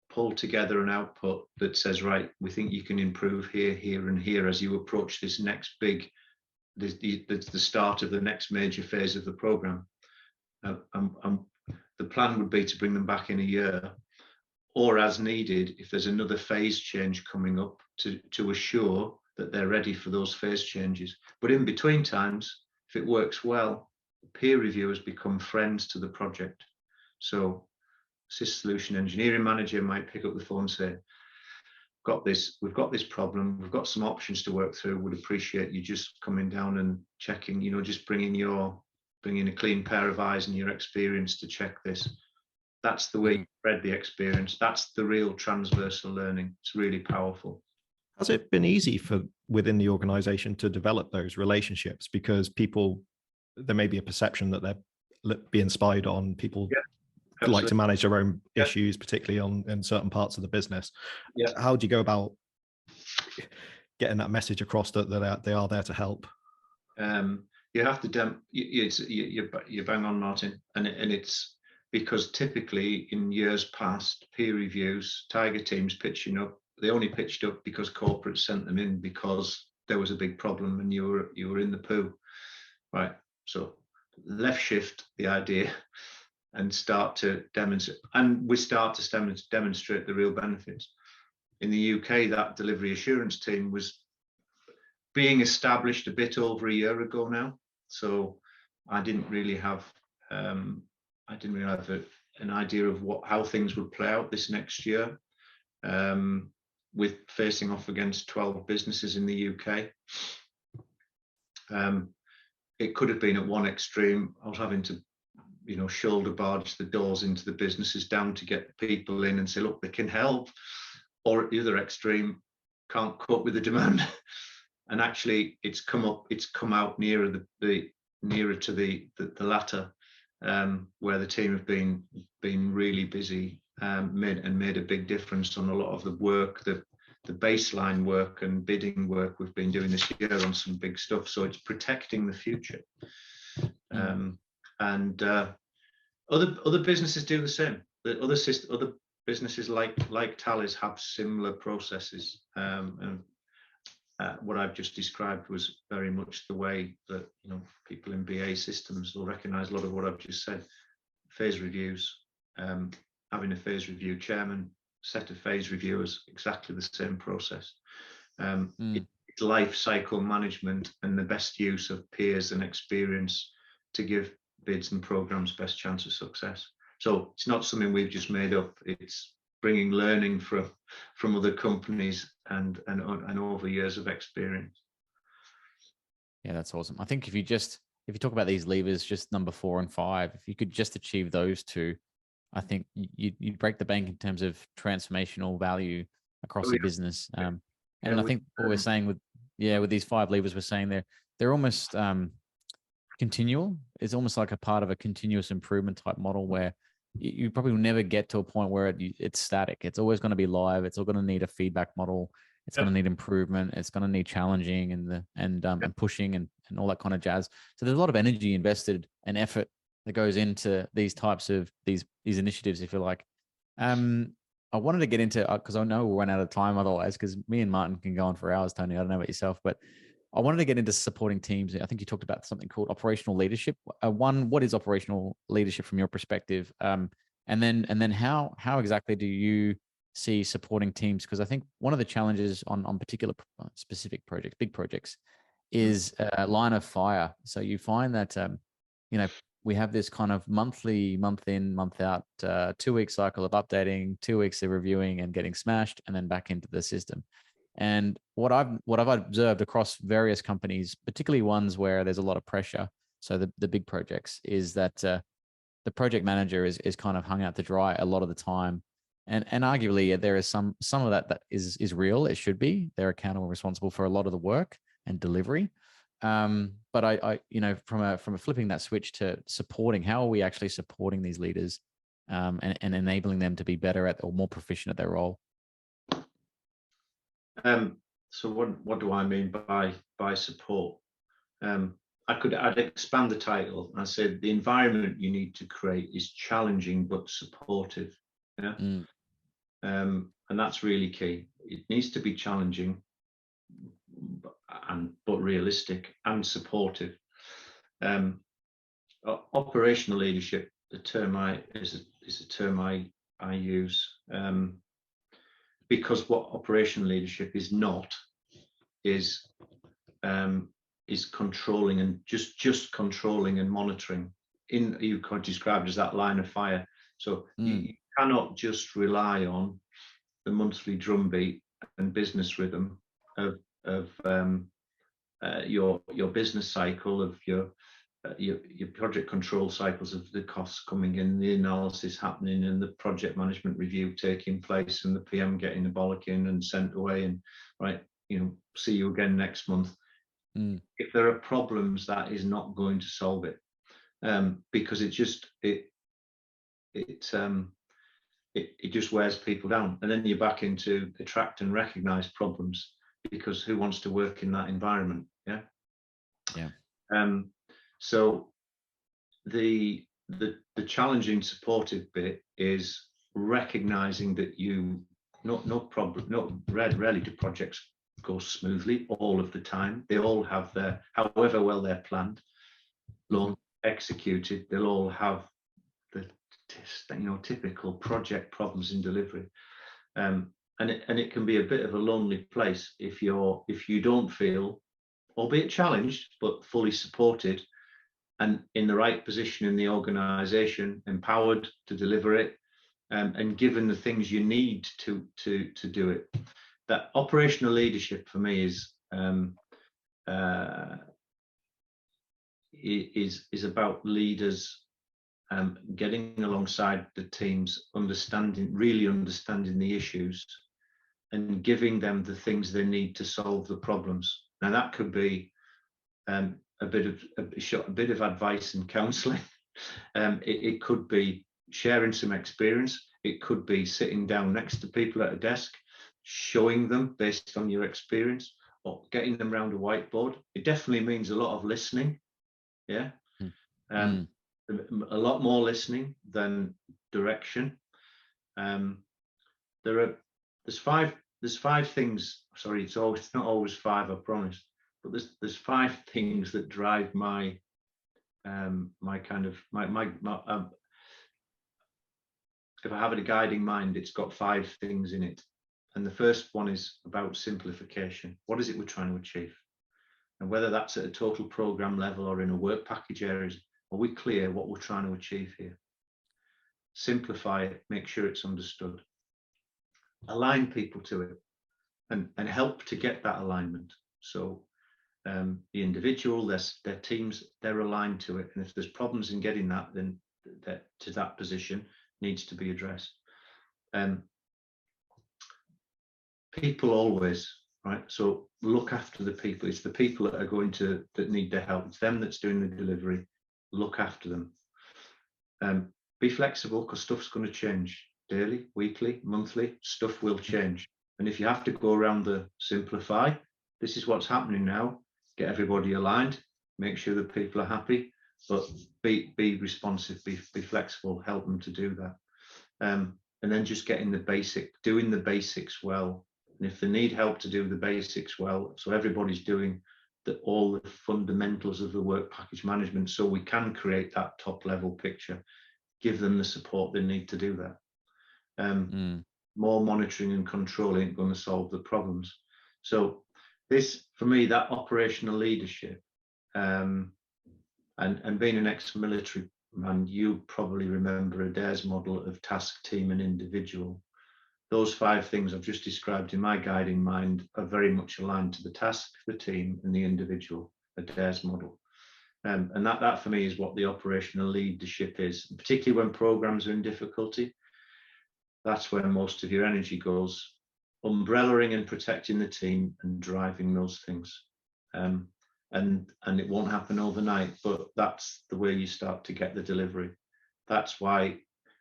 D: pull together an output that says, right, we think you can improve here, here, and here as you approach this next big, the start of the next major phase of the program. The plan would be to bring them back in a year, or as needed, if there's another phase change coming up, to assure that they're ready for those phase changes. But in between times, if it works well, peer reviewers become friends to the project. So solution engineering manager might pick up the phone and say, we've got this problem, we've got some options to work through, would appreciate you just coming down and checking, just bringing a clean pair of eyes and your experience to check this. That's the way you spread the experience. That's the real transversal learning. It's really powerful.
C: Has it been easy for within the organization to develop those relationships? Because there may be a perception that they're being spied on, people like to manage their own
D: Yeah.
C: issues, particularly in certain parts of the business.
D: Yeah.
C: How do you go about getting that message across that they are there to help?
D: You have to you bang on, Martin, and it's because typically in years past, peer reviews, Tiger teams pitching up, they only pitched up because corporate sent them in because there was a big problem and you were in the poo, right? So left shift the idea and start to demonstrate, and we start to demonstrate the real benefits. In the UK, that delivery assurance team was being established a bit over a year ago now. So I didn't really have an idea of how things would play out this next year, with facing off against 12 businesses in the UK. It could have been at one extreme. I was having to, shoulder barge the doors into the businesses down to get people in and say, look, they can help. Or at the other extreme, can't cope with the demand. And actually, it's come out nearer to the latter, where the team have been really busy, made a big difference on a lot of the work, the baseline work and bidding work we've been doing this year on some big stuff. So it's protecting the future, and other businesses do the same. The other businesses like Thales have similar processes, and what I've just described was very much the way that people in BA systems will recognise a lot of what I've just said. Phase reviews, having a phase review chairman, set of phase reviewers, exactly the same process. It's life cycle management and the best use of peers and experience to give bids and programs best chance of success. So it's not something we've just made up. It's bringing learning from other companies and over years of experience.
B: Yeah, that's awesome. I think if you talk about these levers, just number 4 and 5, if you could just achieve those two, I think you'd break the bank in terms of transformational value across the business. And I think what we're saying with these 5 levers, we're saying they're almost continual. It's almost like a part of a continuous improvement type model where you probably will never get to a point where it's static. It's always going to be live. It's all going to need a feedback model. It's going to need improvement. It's going to need challenging and pushing and all that kind of jazz. So there's a lot of energy invested and effort that goes into these types of these initiatives, if you like. I wanted to get into, because I know we'll run out of time otherwise, because me and Martin can go on for hours, Tony. I don't know about yourself, but I wanted to get into supporting teams. I think you talked about something called operational leadership. What is operational leadership from your perspective? And then how exactly do you see supporting teams? Because I think one of the challenges on particular specific projects, big projects, is line of fire. So you find that we have this kind of monthly, month in, month out, 2-week cycle of updating, 2 weeks of reviewing and getting smashed, and then back into the system. And what I've observed across various companies, particularly ones where there's a lot of pressure, so the big projects, is that the project manager is kind of hung out to dry a lot of the time. And arguably there is some of that is real. It should be. They're accountable and responsible for a lot of the work and delivery. But I from a flipping that switch to supporting, how are we actually supporting these leaders and enabling them to be better at or more proficient at their role?
D: So what do I mean by support? I'd expand the title. I said the environment you need to create is challenging but supportive. Yeah, and that's really key. It needs to be challenging, but realistic and supportive. Operational leadership, the term is a term I use. Because what operational leadership is not is controlling and just controlling and monitoring. You could describe it as that line of fire. So you cannot just rely on the monthly drumbeat and business rhythm of your business cycle, of your project control cycles, of the costs coming in, the analysis happening, and the project management review taking place, and the PM getting the bollocking and sent away, and see you again next month. If there are problems, that is not going to solve it, because it just wears people down. And then you're back into attract and recognize problems, because who wants to work in that environment? Yeah. So the challenging supportive bit is recognizing that rarely do projects go smoothly all of the time. They all have however well they're planned, executed, they'll all have the typical project problems in delivery. And it can be a bit of a lonely place if you don't feel, albeit challenged, but fully supported and in the right position in the organization, empowered to deliver it, and given the things you need to do it. That operational leadership for me is about leaders getting alongside the teams, really understanding the issues, and giving them the things they need to solve the problems. Now that could be a bit of advice and counselling. It could be sharing some experience. It could be sitting down next to people at a desk, showing them based on your experience, or getting them around a whiteboard. It definitely means a lot of listening. Yeah. A lot more listening than direction. There's five things. Sorry, it's not always five, I promise. But there's five things that drive my if I have a guiding mind, it's got five things in it. And the first one is about simplification. What is it we're trying to achieve? And whether that's at a total program level or in a work package areas, are we clear what we're trying to achieve here? Simplify it, make sure it's understood. Align people to it and help to get that alignment. So the individual, their teams, they're aligned to it. And if there's problems in getting that, then to that position needs to be addressed. People always, right? So look after the people. It's the people that need the help. It's them that's doing the delivery. Look after them. Be flexible, because stuff's going to change daily, weekly, monthly. Stuff will change. And if you have to go around the simplify, this is what's happening now. Get everybody aligned. Make sure that people are happy. But be responsive. Be flexible. Help them to do that. And then just doing the basics well. And if they need help to do the basics well, so everybody's doing all the fundamentals of the work package management, so we can create that top level picture, give them the support they need to do that. More monitoring and control ain't going to solve the problems. So this, for me, that operational leadership, and being an ex-military man, you probably remember Adair's model of task, team, and individual. Those five things I've just described in my guiding mind are very much aligned to the task, the team, and the individual, Adair's model. And that for me is what the operational leadership is, and particularly when programs are in difficulty. That's where most of your energy goes, umbrellaing and protecting the team and driving those things. And it won't happen overnight, but that's the way you start to get the delivery. That's why.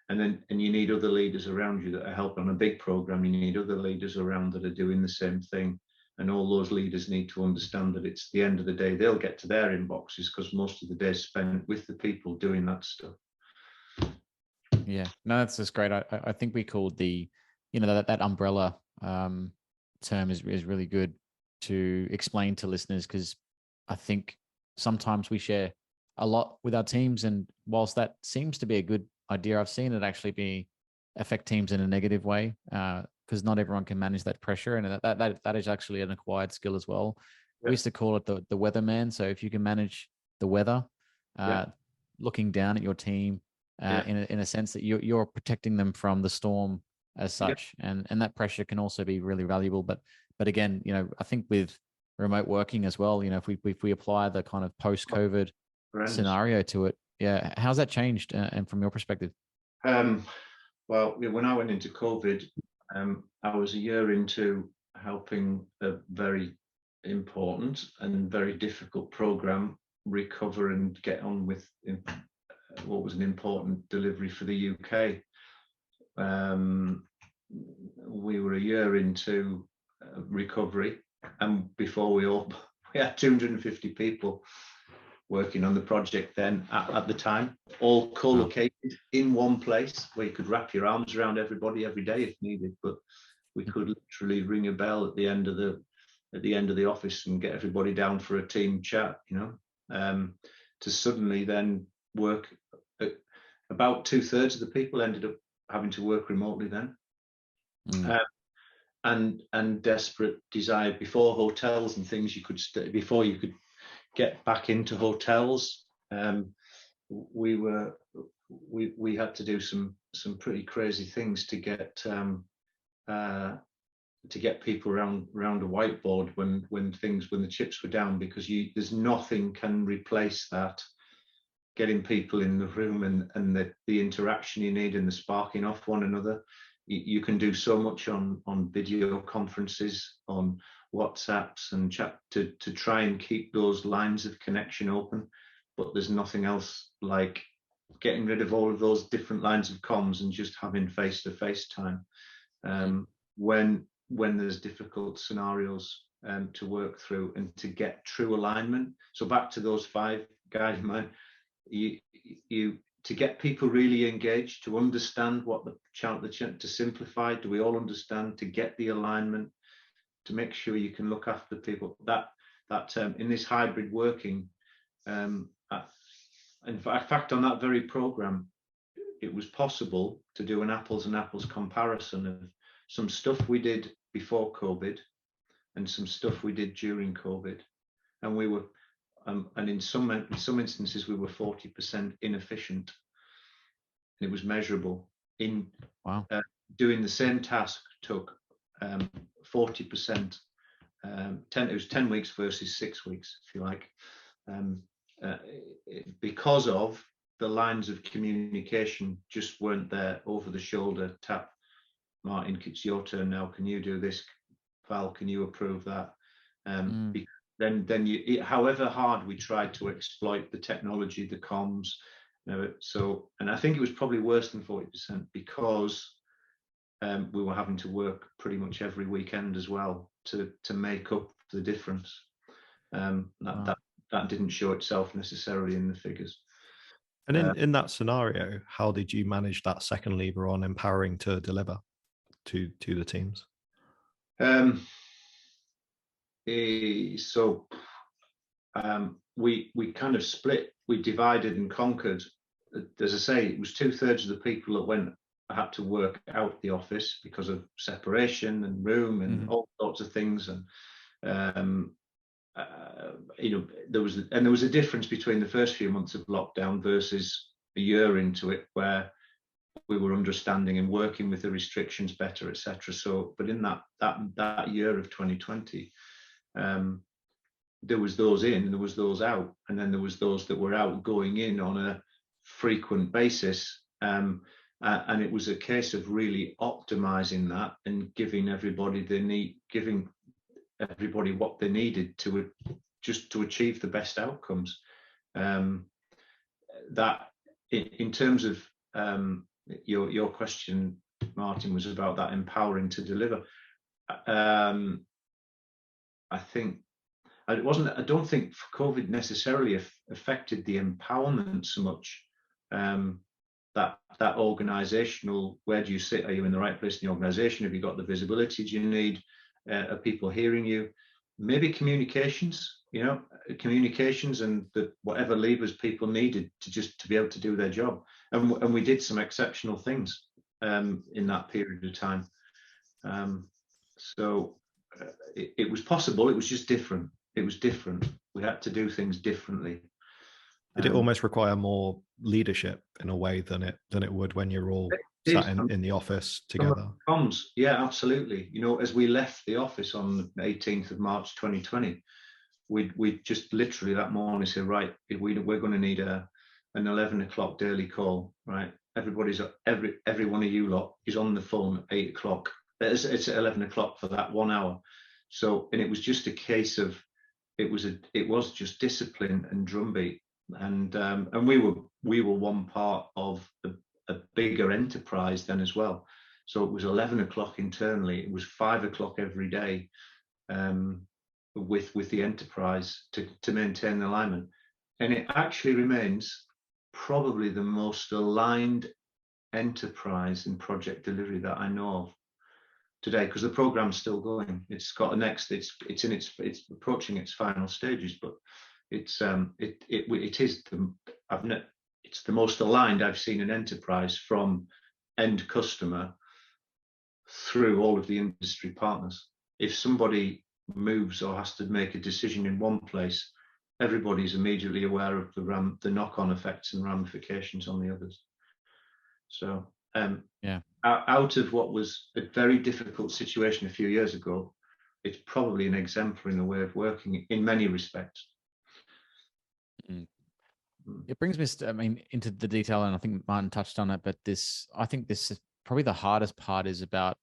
D: And you need other leaders around you that are helping on a big program. You need other leaders around that are doing the same thing. And all those leaders need to understand that it's the end of the day, they'll get to their inboxes because most of the day is spent with the people doing that stuff.
B: Yeah, no, that's just great. I think we called that umbrella term is really good to explain to listeners, because I think sometimes we share a lot with our teams, and whilst that seems to be a good idea, I've seen it actually affect teams in a negative way, because not everyone can manage that pressure, and that is actually an acquired skill as well. Yep. We used to call it the weatherman. So if you can manage the weather, looking down at your team in a sense that you're protecting them from the storm as such, and that pressure can also be really valuable. But again, I think with remote working as well, if we apply the kind of post-COVID scenario to it, how's that changed, and from your perspective?
D: Well, when I went into COVID, I was a year into helping a very important and very difficult program recover and get on with what was an important delivery for the UK. We were a year into recovery, and before we had 250 people working on the project then at the time, all co-located in one place where you could wrap your arms around everybody every day if needed. But we could literally ring a bell at the end of the office and get everybody down for a team chat, to suddenly then work. About 2/3 of the people ended up having to work remotely then. And desperate desire before hotels and things before you could get back into hotels, we had to do some pretty crazy things to get people around a whiteboard when the chips were down, because there's nothing can replace that, getting people in the room and the interaction you need and the sparking off one another. You can do so much on video conferences, on WhatsApps and chat to try and keep those lines of connection open, but there's nothing else like getting rid of all of those different lines of comms and just having face-to-face time when there's difficult scenarios to work through and to get true alignment. So back to those 5 guys of mine, you to get people really engaged, to understand what to simplify, do we all understand, to get the alignment, to make sure you can look after people, that in this hybrid working, in fact on that very program, it was possible to do an apples and apples comparison of some stuff we did before COVID and some stuff we did during COVID, and we were and in some instances we were 40% inefficient. It was measurable. Doing the same task took 40%. It was 10 weeks versus 6 weeks, if you like, because of the lines of communication just weren't there. Over the shoulder tap, Martin, it's your turn now. Can you do this? Val, can you approve that? Then you, however hard we tried to exploit the technology, the comms, and I think it was probably worse than 40% because we were having to work pretty much every weekend as well to make up the difference. That didn't show itself necessarily in the figures.
C: And in that scenario, how did you manage that second lever on empowering to deliver to the teams?
D: So we kind of split, we divided and conquered. As I say, it was 2/3 of the people that had to work out the office because of separation and room and all sorts of things. And there was a difference between the first few months of lockdown versus a year into it, where we were understanding and working with the restrictions better, etc. So, but in that year of 2020, there was those in and there was those out, and then there was those that were out going in on a frequent basis, and it was a case of really optimizing that and giving everybody what they needed to achieve the best outcomes. That in terms of your question, Martin, was about that empowering to deliver. I don't think COVID necessarily affected the empowerment so much. That organizational, where do you sit? Are you in the right place in the organization? Have you got the visibility do you need? Are people hearing you? Maybe communications and whatever levers people needed to be able to do their job. And we did some exceptional things in that period of time. So it was possible. It was just different. It was different. We had to do things differently.
C: Did it almost require more leadership in a way than it would when you're all sat in the office together?
D: Comms, yeah, absolutely. As we left the office on the 18th of March 2020, we just literally that morning said, right, we're going to need an 11 o'clock daily call, right? Every one of you lot is on the phone at 8 o'clock. It's at 11 o'clock for that 1 hour. So, and it was just a case of, it was just discipline and drumbeat. and we were one part of a bigger enterprise then as well. So it was 11 o'clock internally. It was 5 o'clock every day with the enterprise to maintain the alignment. And it actually remains probably the most aligned enterprise in project delivery that I know of today, because the program's still going. It's got a next. It's approaching its final stages, but it's the most aligned I've seen an enterprise from end customer through all of the industry partners. If somebody moves or has to make a decision in one place, everybody's immediately aware of the knock-on effects and ramifications on the others. So out of what was a very difficult situation a few years ago, it's probably an exemplar in the way of working in many respects.
B: It brings me, into the detail, and I think Martin touched on it, but I think this is probably the hardest part is about,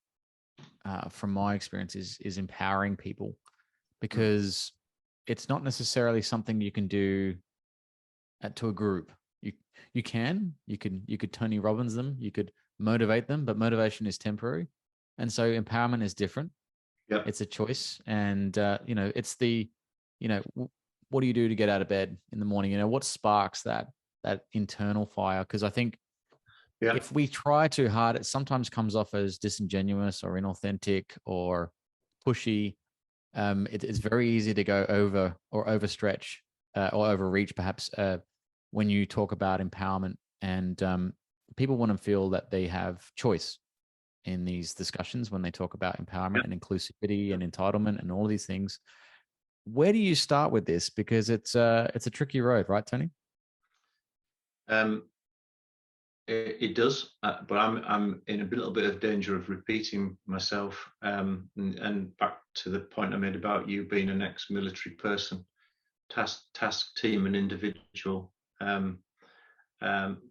B: from my experience, is empowering people, because it's not necessarily something you can do to a group. You could Tony Robbins them, you could motivate them, but motivation is temporary, and so empowerment is different.
D: Yeah,
B: it's a choice, and it's the, what do you do to get out of bed in the morning? What sparks that internal fire? Because I think if we try too hard, it sometimes comes off as disingenuous or inauthentic or pushy. It's very easy to go over or overstretch or overreach, perhaps, when you talk about empowerment, and people want to feel that they have choice in these discussions when they talk about empowerment and inclusivity and entitlement and all of these things. Where do you start with this? Because it's a tricky road, right, Tony?
D: It does, but I'm in a little bit of danger of repeating myself. And back to the point I made about you being an ex-military person, task team and individual.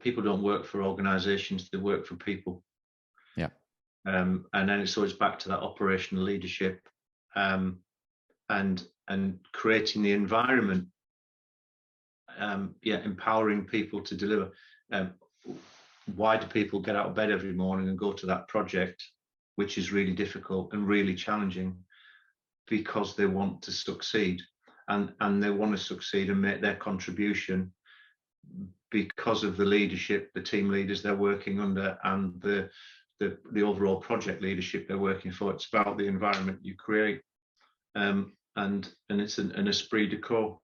D: People don't work for organizations; they work for people.
B: Yeah.
D: And then it's back to that operational leadership, and creating the environment. Empowering people to deliver. Why do people get out of bed every morning and go to that project, which is really difficult and really challenging? Because they want to succeed, and they want to succeed and make their contribution because of the leadership, the team leaders they're working under, and the overall project leadership they're working for. It's about the environment you create, and it's an esprit de corps.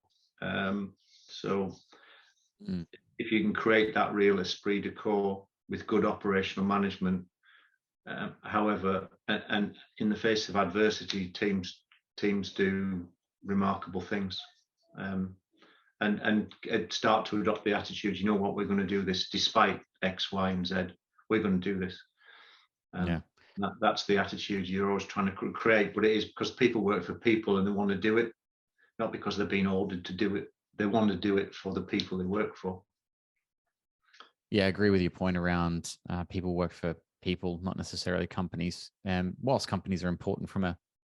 D: If you can create that real esprit de corps with good operational management, however, and in the face of adversity, teams do remarkable things, and start to adopt the attitude, you know what, we're going to do this despite X, Y, and Z. We're going to do this. That's the attitude you're always trying to create, but it is because people work for people and they want to do it, not because they're being ordered to do it. They want to do it for the people they work for.
B: Yeah, I agree with your point around people work for people, not necessarily companies. And whilst companies are important from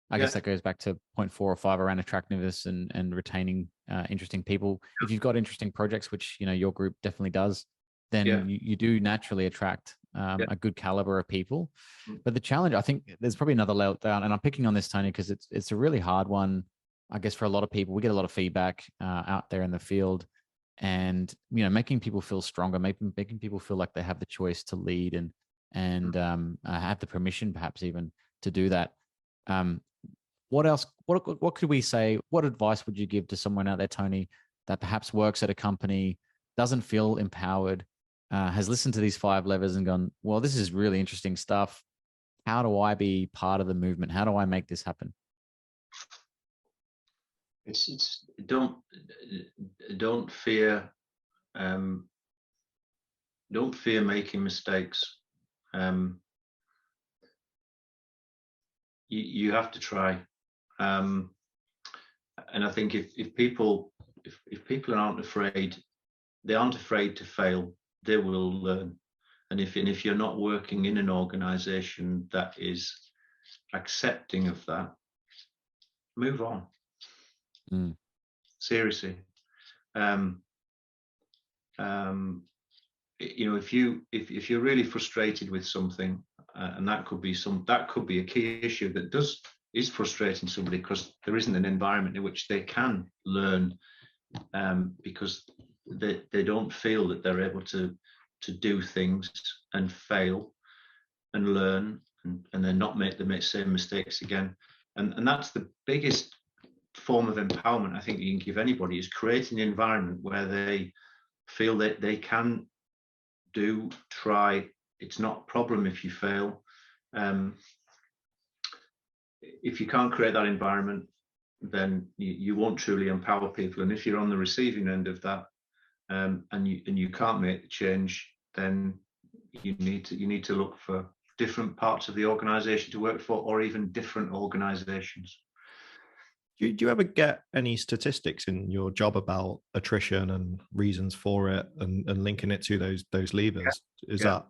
B: I guess that goes back to point 4 or 5 around attractiveness and retaining interesting people. If you've got interesting projects, which your group definitely does, then you do naturally attract a good caliber of people. But the challenge, I think there's probably another level down, and I'm picking on this, Tony, because it's a really hard one, I guess, for a lot of people. We get a lot of feedback out there in the field, and making people feel stronger, making people feel like they have the choice to lead and have the permission, perhaps even, to do that. What else? What could we say? What advice would you give to someone out there, Tony, that perhaps works at a company, doesn't feel empowered, has listened to these 5 levers and gone, well, this is really interesting stuff. How do I be part of the movement? How do I make this happen?
D: It's don't fear making mistakes. You have to try, and I think if people aren't afraid, they aren't afraid to fail, they will learn. And if you're not working in an organization that is accepting of that, move on. Seriously. You know, if you're really frustrated with something, and that could be a key issue that is frustrating somebody, because there isn't an environment in which they can learn, because they don't feel that they're able to do things and fail and learn and then not make the same mistakes again. And that's the biggest form of empowerment I think you can give anybody, is creating an environment where they feel that they can try. It's not a problem if you fail. If you can't create that environment, then you won't truly empower people. And if you're on the receiving end of that, and you can't make the change, then you need to look for different parts of the organization to work for, or even different organizations.
C: Do you ever get any statistics in your job about attrition and reasons for it, and linking it to those levers? That,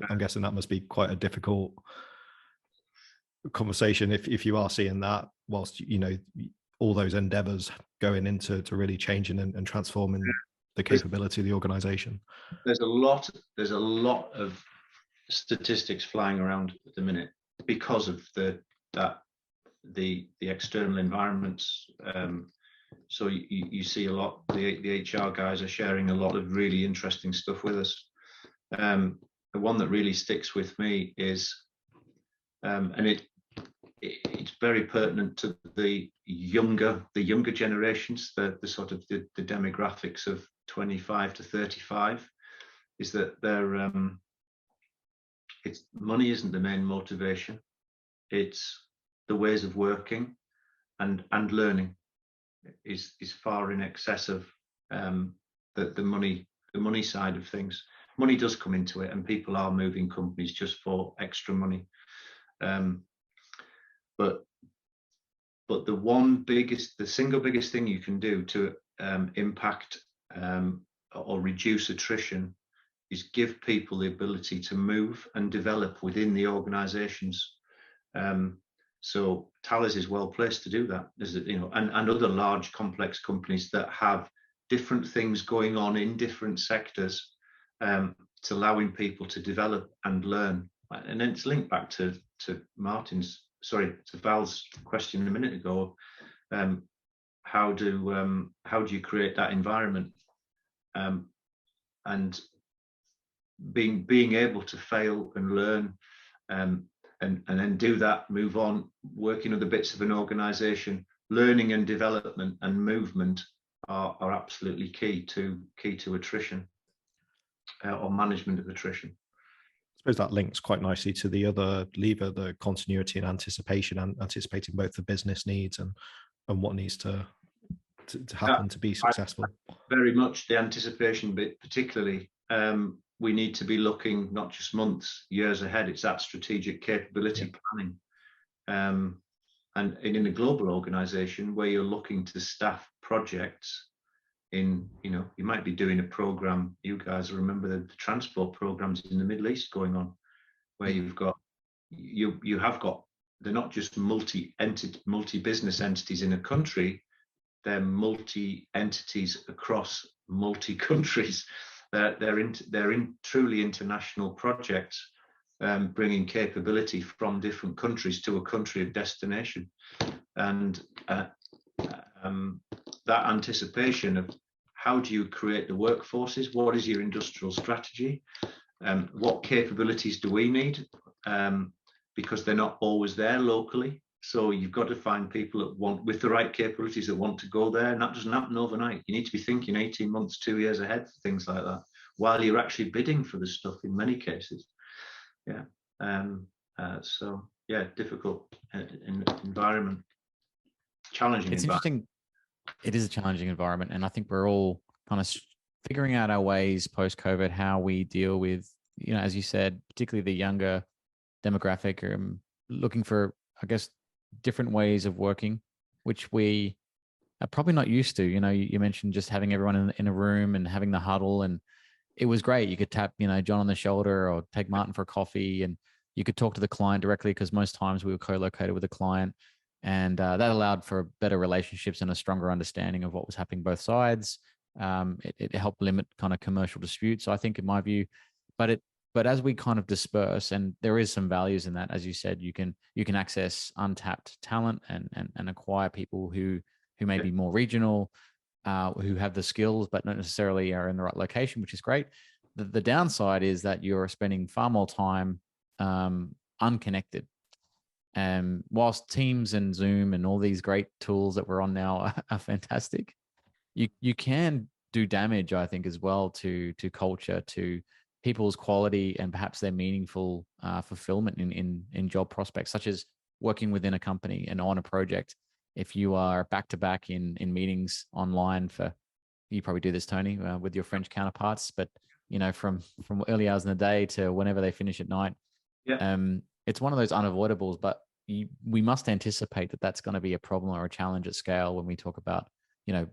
C: I'm guessing that must be quite a difficult conversation if you are seeing that, whilst all those endeavors going into really changing and transforming the capability of the organization.
D: There's a lot of statistics flying around at the minute because of the external environments. So you see a lot. The HR guys are sharing a lot of really interesting stuff with us. The one that really sticks with me is, and it's very pertinent to the younger generations, the sort of the demographics of 25 to 35, is that it's money isn't the main motivation. It's the ways of working and learning is far in excess of the money side of things. Money does come into it, and people are moving companies just for extra money. But the single biggest thing you can do to impact or reduce attrition is give people the ability to move and develop within the organizations. So Thales is well placed to do that, and other large complex companies that have different things going on in different sectors. It's allowing people to develop and learn. And then it's linked back to Val's question a minute ago. How do you create that environment? And being able to fail and learn, and then do that, move on, work in other bits of an organization. Learning and development and movement are absolutely key to attrition, or management of attrition.
C: I suppose that links quite nicely to the other lever, the continuity and anticipation, and anticipating both the business needs and what needs to happen to be successful.
D: Very much the anticipation bit, particularly. We need to be looking not just months, years ahead. It's that strategic capability planning. And in a global organization where you're looking to staff projects you might be doing a program. You guys remember the transport programs in the Middle East going on, where you have got, they're not just multi-business entities in a country, they're multi-entities across multi-countries. They're in truly international projects, bringing capability from different countries to a country of destination. And that anticipation of how do you create the workforces? What is your industrial strategy? What capabilities do we need? Because they're not always there locally. So you've got to find people with the right capabilities that want to go there. And that doesn't happen overnight. You need to be thinking 18 months, 2 years ahead for things like that, while you're actually bidding for the stuff in many cases. Difficult environment. Challenging.
B: It's interesting. It is a challenging environment, and I think we're all kind of figuring out our ways post-COVID, how we deal with, as you said, particularly the younger demographic, looking for, I guess, different ways of working, which we are probably not used to. You mentioned just having everyone in a room and having the huddle, and it was great. You could tap, John on the shoulder or take Martin for a coffee, and you could talk to the client directly, because most times we were co-located with the client. And that allowed for better relationships and a stronger understanding of what was happening both sides. It helped limit kind of commercial disputes. So I think, in my view, but as we kind of disperse, and there is some values in that, as you said, you can access untapped talent and acquire people who may be more regional, who have the skills but not necessarily are in the right location, which is great. The downside is that you're spending far more time unconnected. And whilst Teams and Zoom and all these great tools that we're on now are fantastic, you can do damage, I think, as well to culture, to people's quality, and perhaps their meaningful fulfillment in job prospects, such as working within a company and on a project. If you are back to back in meetings online you probably do this, Tony, with your French counterparts, but from early hours in the day to whenever they finish at night.
D: Yeah.
B: It's one of those unavoidables, but we must anticipate that that's going to be a problem or a challenge at scale when we talk about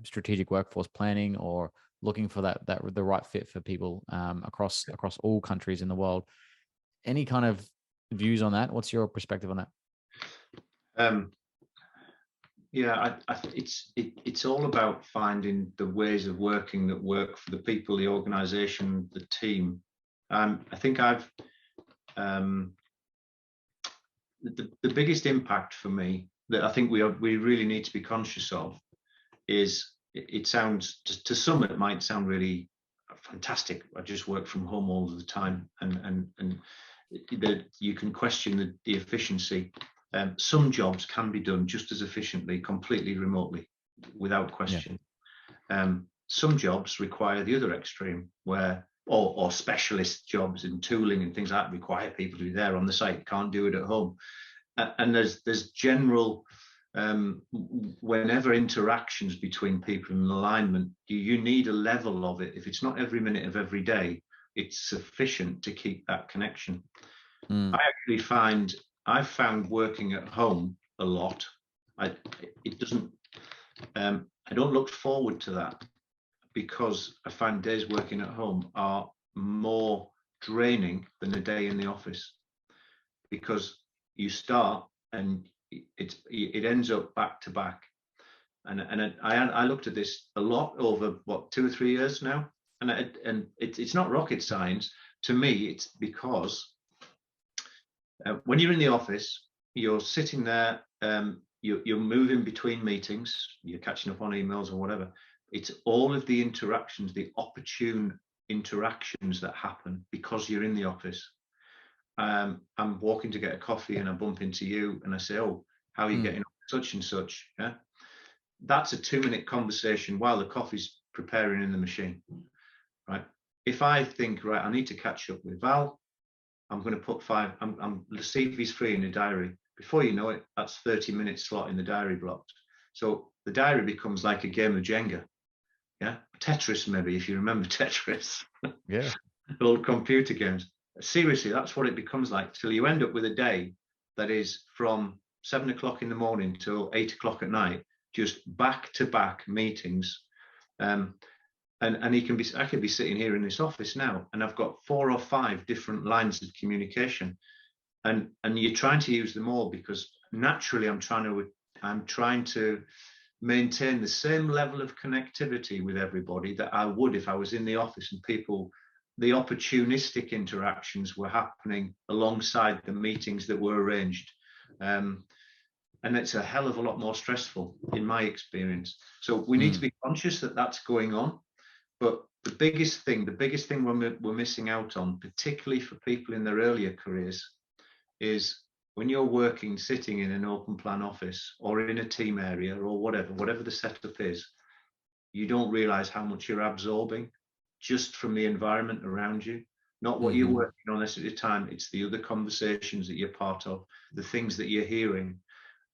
B: strategic workforce planning, or looking for the right fit for people across all countries in the world. Any kind of views on that? What's your perspective on that?
D: Yeah, it's all about finding the ways of working that work for the people, the organization, the team. I think I've the biggest impact for me that I think we really need to be conscious of is, it sounds, to some it might sound really fantastic. I just work from home all the time, and that you can question the efficiency. Some jobs can be done just as efficiently, completely remotely, without question. Yeah. Some jobs require the other extreme, where or specialist jobs in tooling and things like that require people to be there on the site, can't do it at home. And there's general, whenever interactions between people in alignment, you need a level of it. If it's not every minute of every day, it's sufficient to keep that connection. I actually I've found working at home a lot. I don't look forward to that, because I find days working at home are more draining than a day in the office, because you start and it ends up back to back. And I looked at this a lot over 2 or 3 years now, and it's not rocket science to me. It's because when you're in the office, you're sitting there, you're moving between meetings, you're catching up on emails or whatever. It's all of the interactions, the opportune interactions that happen because you're in the office. I'm walking to get a coffee and I bump into you and I say, "Oh, how are you getting on, such and such?" Yeah, that's a 2-minute conversation while the coffee's preparing in the machine, right? If I think, right, I need to catch up with Val, I'm going to put let's see if he's free in the diary. Before you know it, that's 30-minute slot in the diary blocked. So the diary becomes like a game of Jenga. Yeah, Tetris, maybe, if you remember Tetris.
B: Yeah.
D: Old computer games. Seriously, that's what it becomes like, till you end up with a day that is from 7 o'clock in the morning till 8 o'clock at night, just back-to-back meetings. And I can be sitting here in this office now, and I've got 4 or 5 different lines of communication, and you're trying to use them all, because naturally I'm trying to maintain the same level of connectivity with everybody that I would if I was in the office, and the opportunistic interactions were happening alongside the meetings that were arranged. And it's a hell of a lot more stressful in my experience. So we need to be conscious that that's going on. But the biggest thing we're missing out on, particularly for people in their earlier careers, is when you're sitting in an open plan office or in a team area or whatever the setup is, you don't realize how much you're absorbing just from the environment around you. Not what you're working on this at the time, it's the other conversations that you're part of, the things that you're hearing.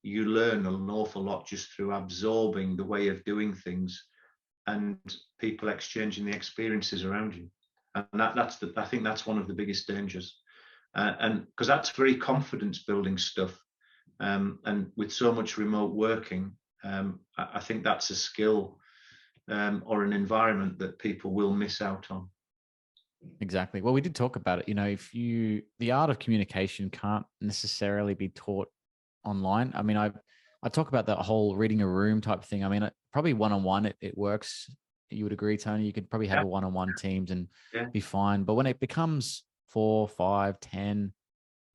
D: You learn an awful lot just through absorbing the way of doing things and people exchanging the experiences around you. And I think that's one of the biggest dangers. And because that's very confidence building stuff. And with so much remote working, I think that's a skill or an environment that people will miss out on.
B: Exactly. Well, we did talk about it. The art of communication can't necessarily be taught online. I mean, I talk about that whole reading a room type thing. I mean, probably one-on-one, it works you would agree, Tony. You could probably have
D: Yeah.
B: a one-on-one teams and
D: Yeah.
B: be fine. But when it becomes 4, 5, 10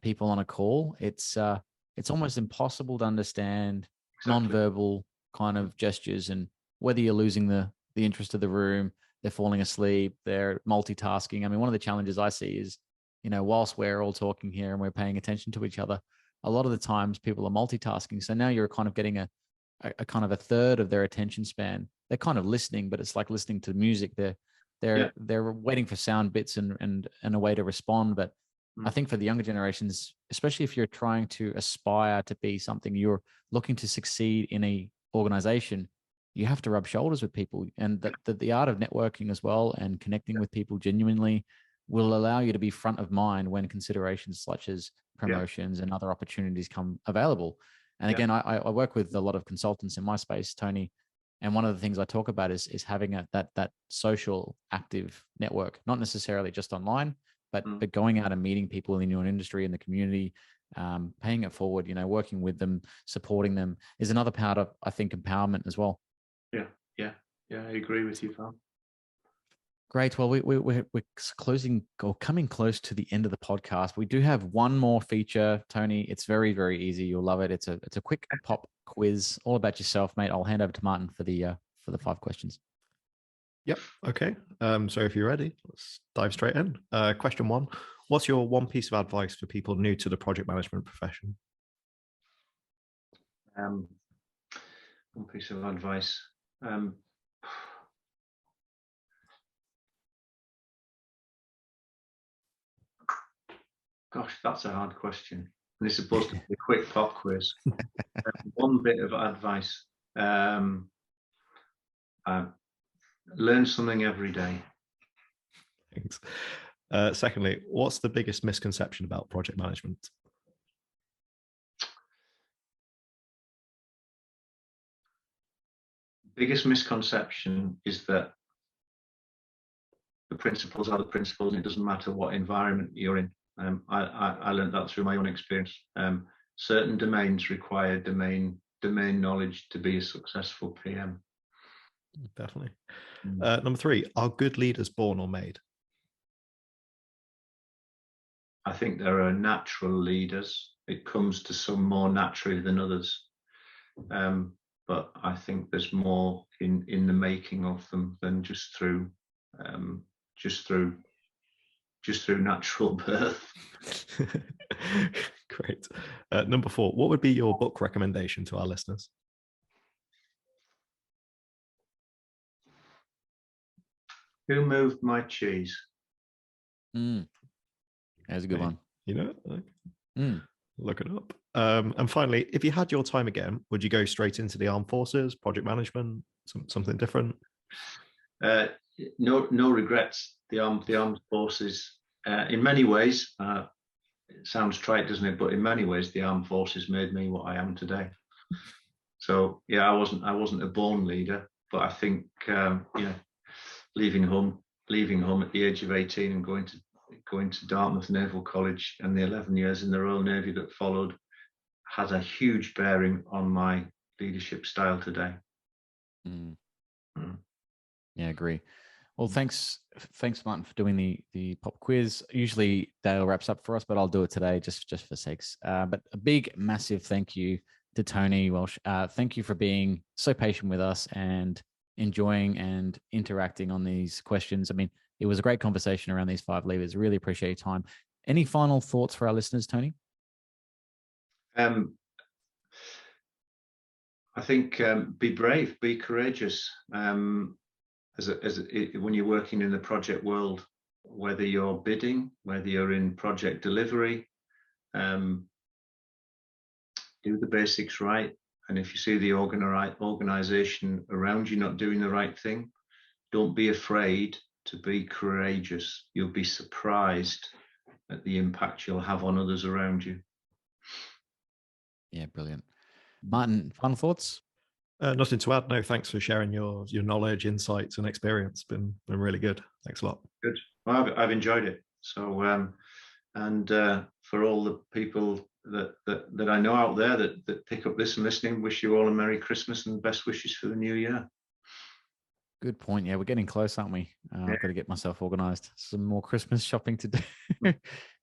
B: people on a call, it's almost impossible to understand
D: Exactly.
B: nonverbal kind of gestures, and whether you're losing the interest of the room, they're falling asleep, they're multitasking. I mean, one of the challenges I see is, whilst we're all talking here and we're paying attention to each other, a lot of the times people are multitasking. So now you're kind of getting a kind of a third of their attention span. They're kind of listening, but it's like listening to music. They're waiting for sound bits and a way to respond. But I think for the younger generations, especially if you're trying to aspire to be something, you're looking to succeed in a organization, you have to rub shoulders with people, and that the art of networking as well and connecting with people genuinely will allow you to be front of mind when considerations such as promotions and other opportunities come available. And again, I work with a lot of consultants in my space, Tony, and one of the things I talk about is having that social active network, not necessarily just online, but going out and meeting people in your industry, in the community, paying it forward, working with them, supporting them is another part of, I think, empowerment as well.
D: Yeah, I agree with you, Val.
B: Great. Well, we're closing or coming close to the end of the podcast. We do have one more feature, Tony. It's very, very easy. You'll love it. It's a quick pop quiz, all about yourself, mate. I'll hand over to Martin for the 5 questions.
C: Yep. Okay. So if you're ready, let's dive straight in. Question 1: what's your one piece of advice for people new to the project management profession?
D: One piece of advice. Gosh, that's a hard question. And it's supposed to be a quick pop quiz. One bit of advice. Learn something every day.
C: Thanks. Secondly, what's the biggest misconception about project management?
D: Biggest misconception is that the principles are the principles, and it doesn't matter what environment you're in. I learned that through my own experience. Certain domains require domain knowledge to be a successful PM.
C: Definitely. Number 3, are good leaders born or made?
D: I think there are natural leaders. It comes to some more naturally than others. But I think there's more in the making of them than just through natural birth.
C: Great. Number 4, what would be your book recommendation to our listeners?
D: Who Moved My Cheese?
B: That's a good one.
C: Look it up. And finally, if you had your time again, would you go straight into the armed forces, project management, something different?
D: No regrets. The armed forces, in many ways, it sounds trite, doesn't it? But in many ways, the armed forces made me what I am today. So yeah, I wasn't a born leader, but I think leaving home at the age of 18 and going to Dartmouth Naval College and the 11 years in the Royal Navy that followed has a huge bearing on my leadership style today.
B: Yeah, I agree. Well, thanks, Martin, for doing the pop quiz. Usually Dale wraps up for us, but I'll do it today just for sakes. But a big, massive thank you to Tony Welch. Thank you for being so patient with us and enjoying and interacting on these questions. I mean, it was a great conversation around these 5 levers. Really appreciate your time. Any final thoughts for our listeners, Tony?
D: I think be brave, be courageous. When you're working in the project world, whether you're bidding, whether you're in project delivery, do the basics right. And if you see the organization around you not doing the right thing, don't be afraid to be courageous. You'll be surprised at the impact you'll have on others around you.
B: Yeah, brilliant. Martin, final thoughts?
C: Nothing to add. No, thanks for sharing your knowledge, insights, and experience. Been really good. Thanks a lot.
D: Good. Well, I've enjoyed it. So, and for all the people that I know out there that pick up this and listening, wish you all a Merry Christmas and best wishes for the new year.
B: Good point. Yeah, we're getting close, aren't we? I've got to get myself organized. Some more Christmas shopping to do.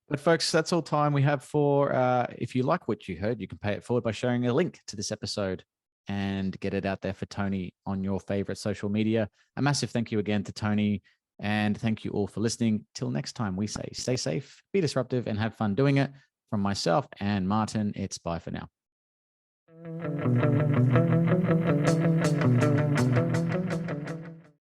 B: But folks, that's all time we have for. If you like what you heard, you can pay it forward by sharing a link to this episode and get it out there for Tony on your favorite social media. A massive thank you again to Tony, and thank you all for listening. Till next time, we say stay safe, be disruptive, and have fun doing it. From myself and Martin, it's bye for now.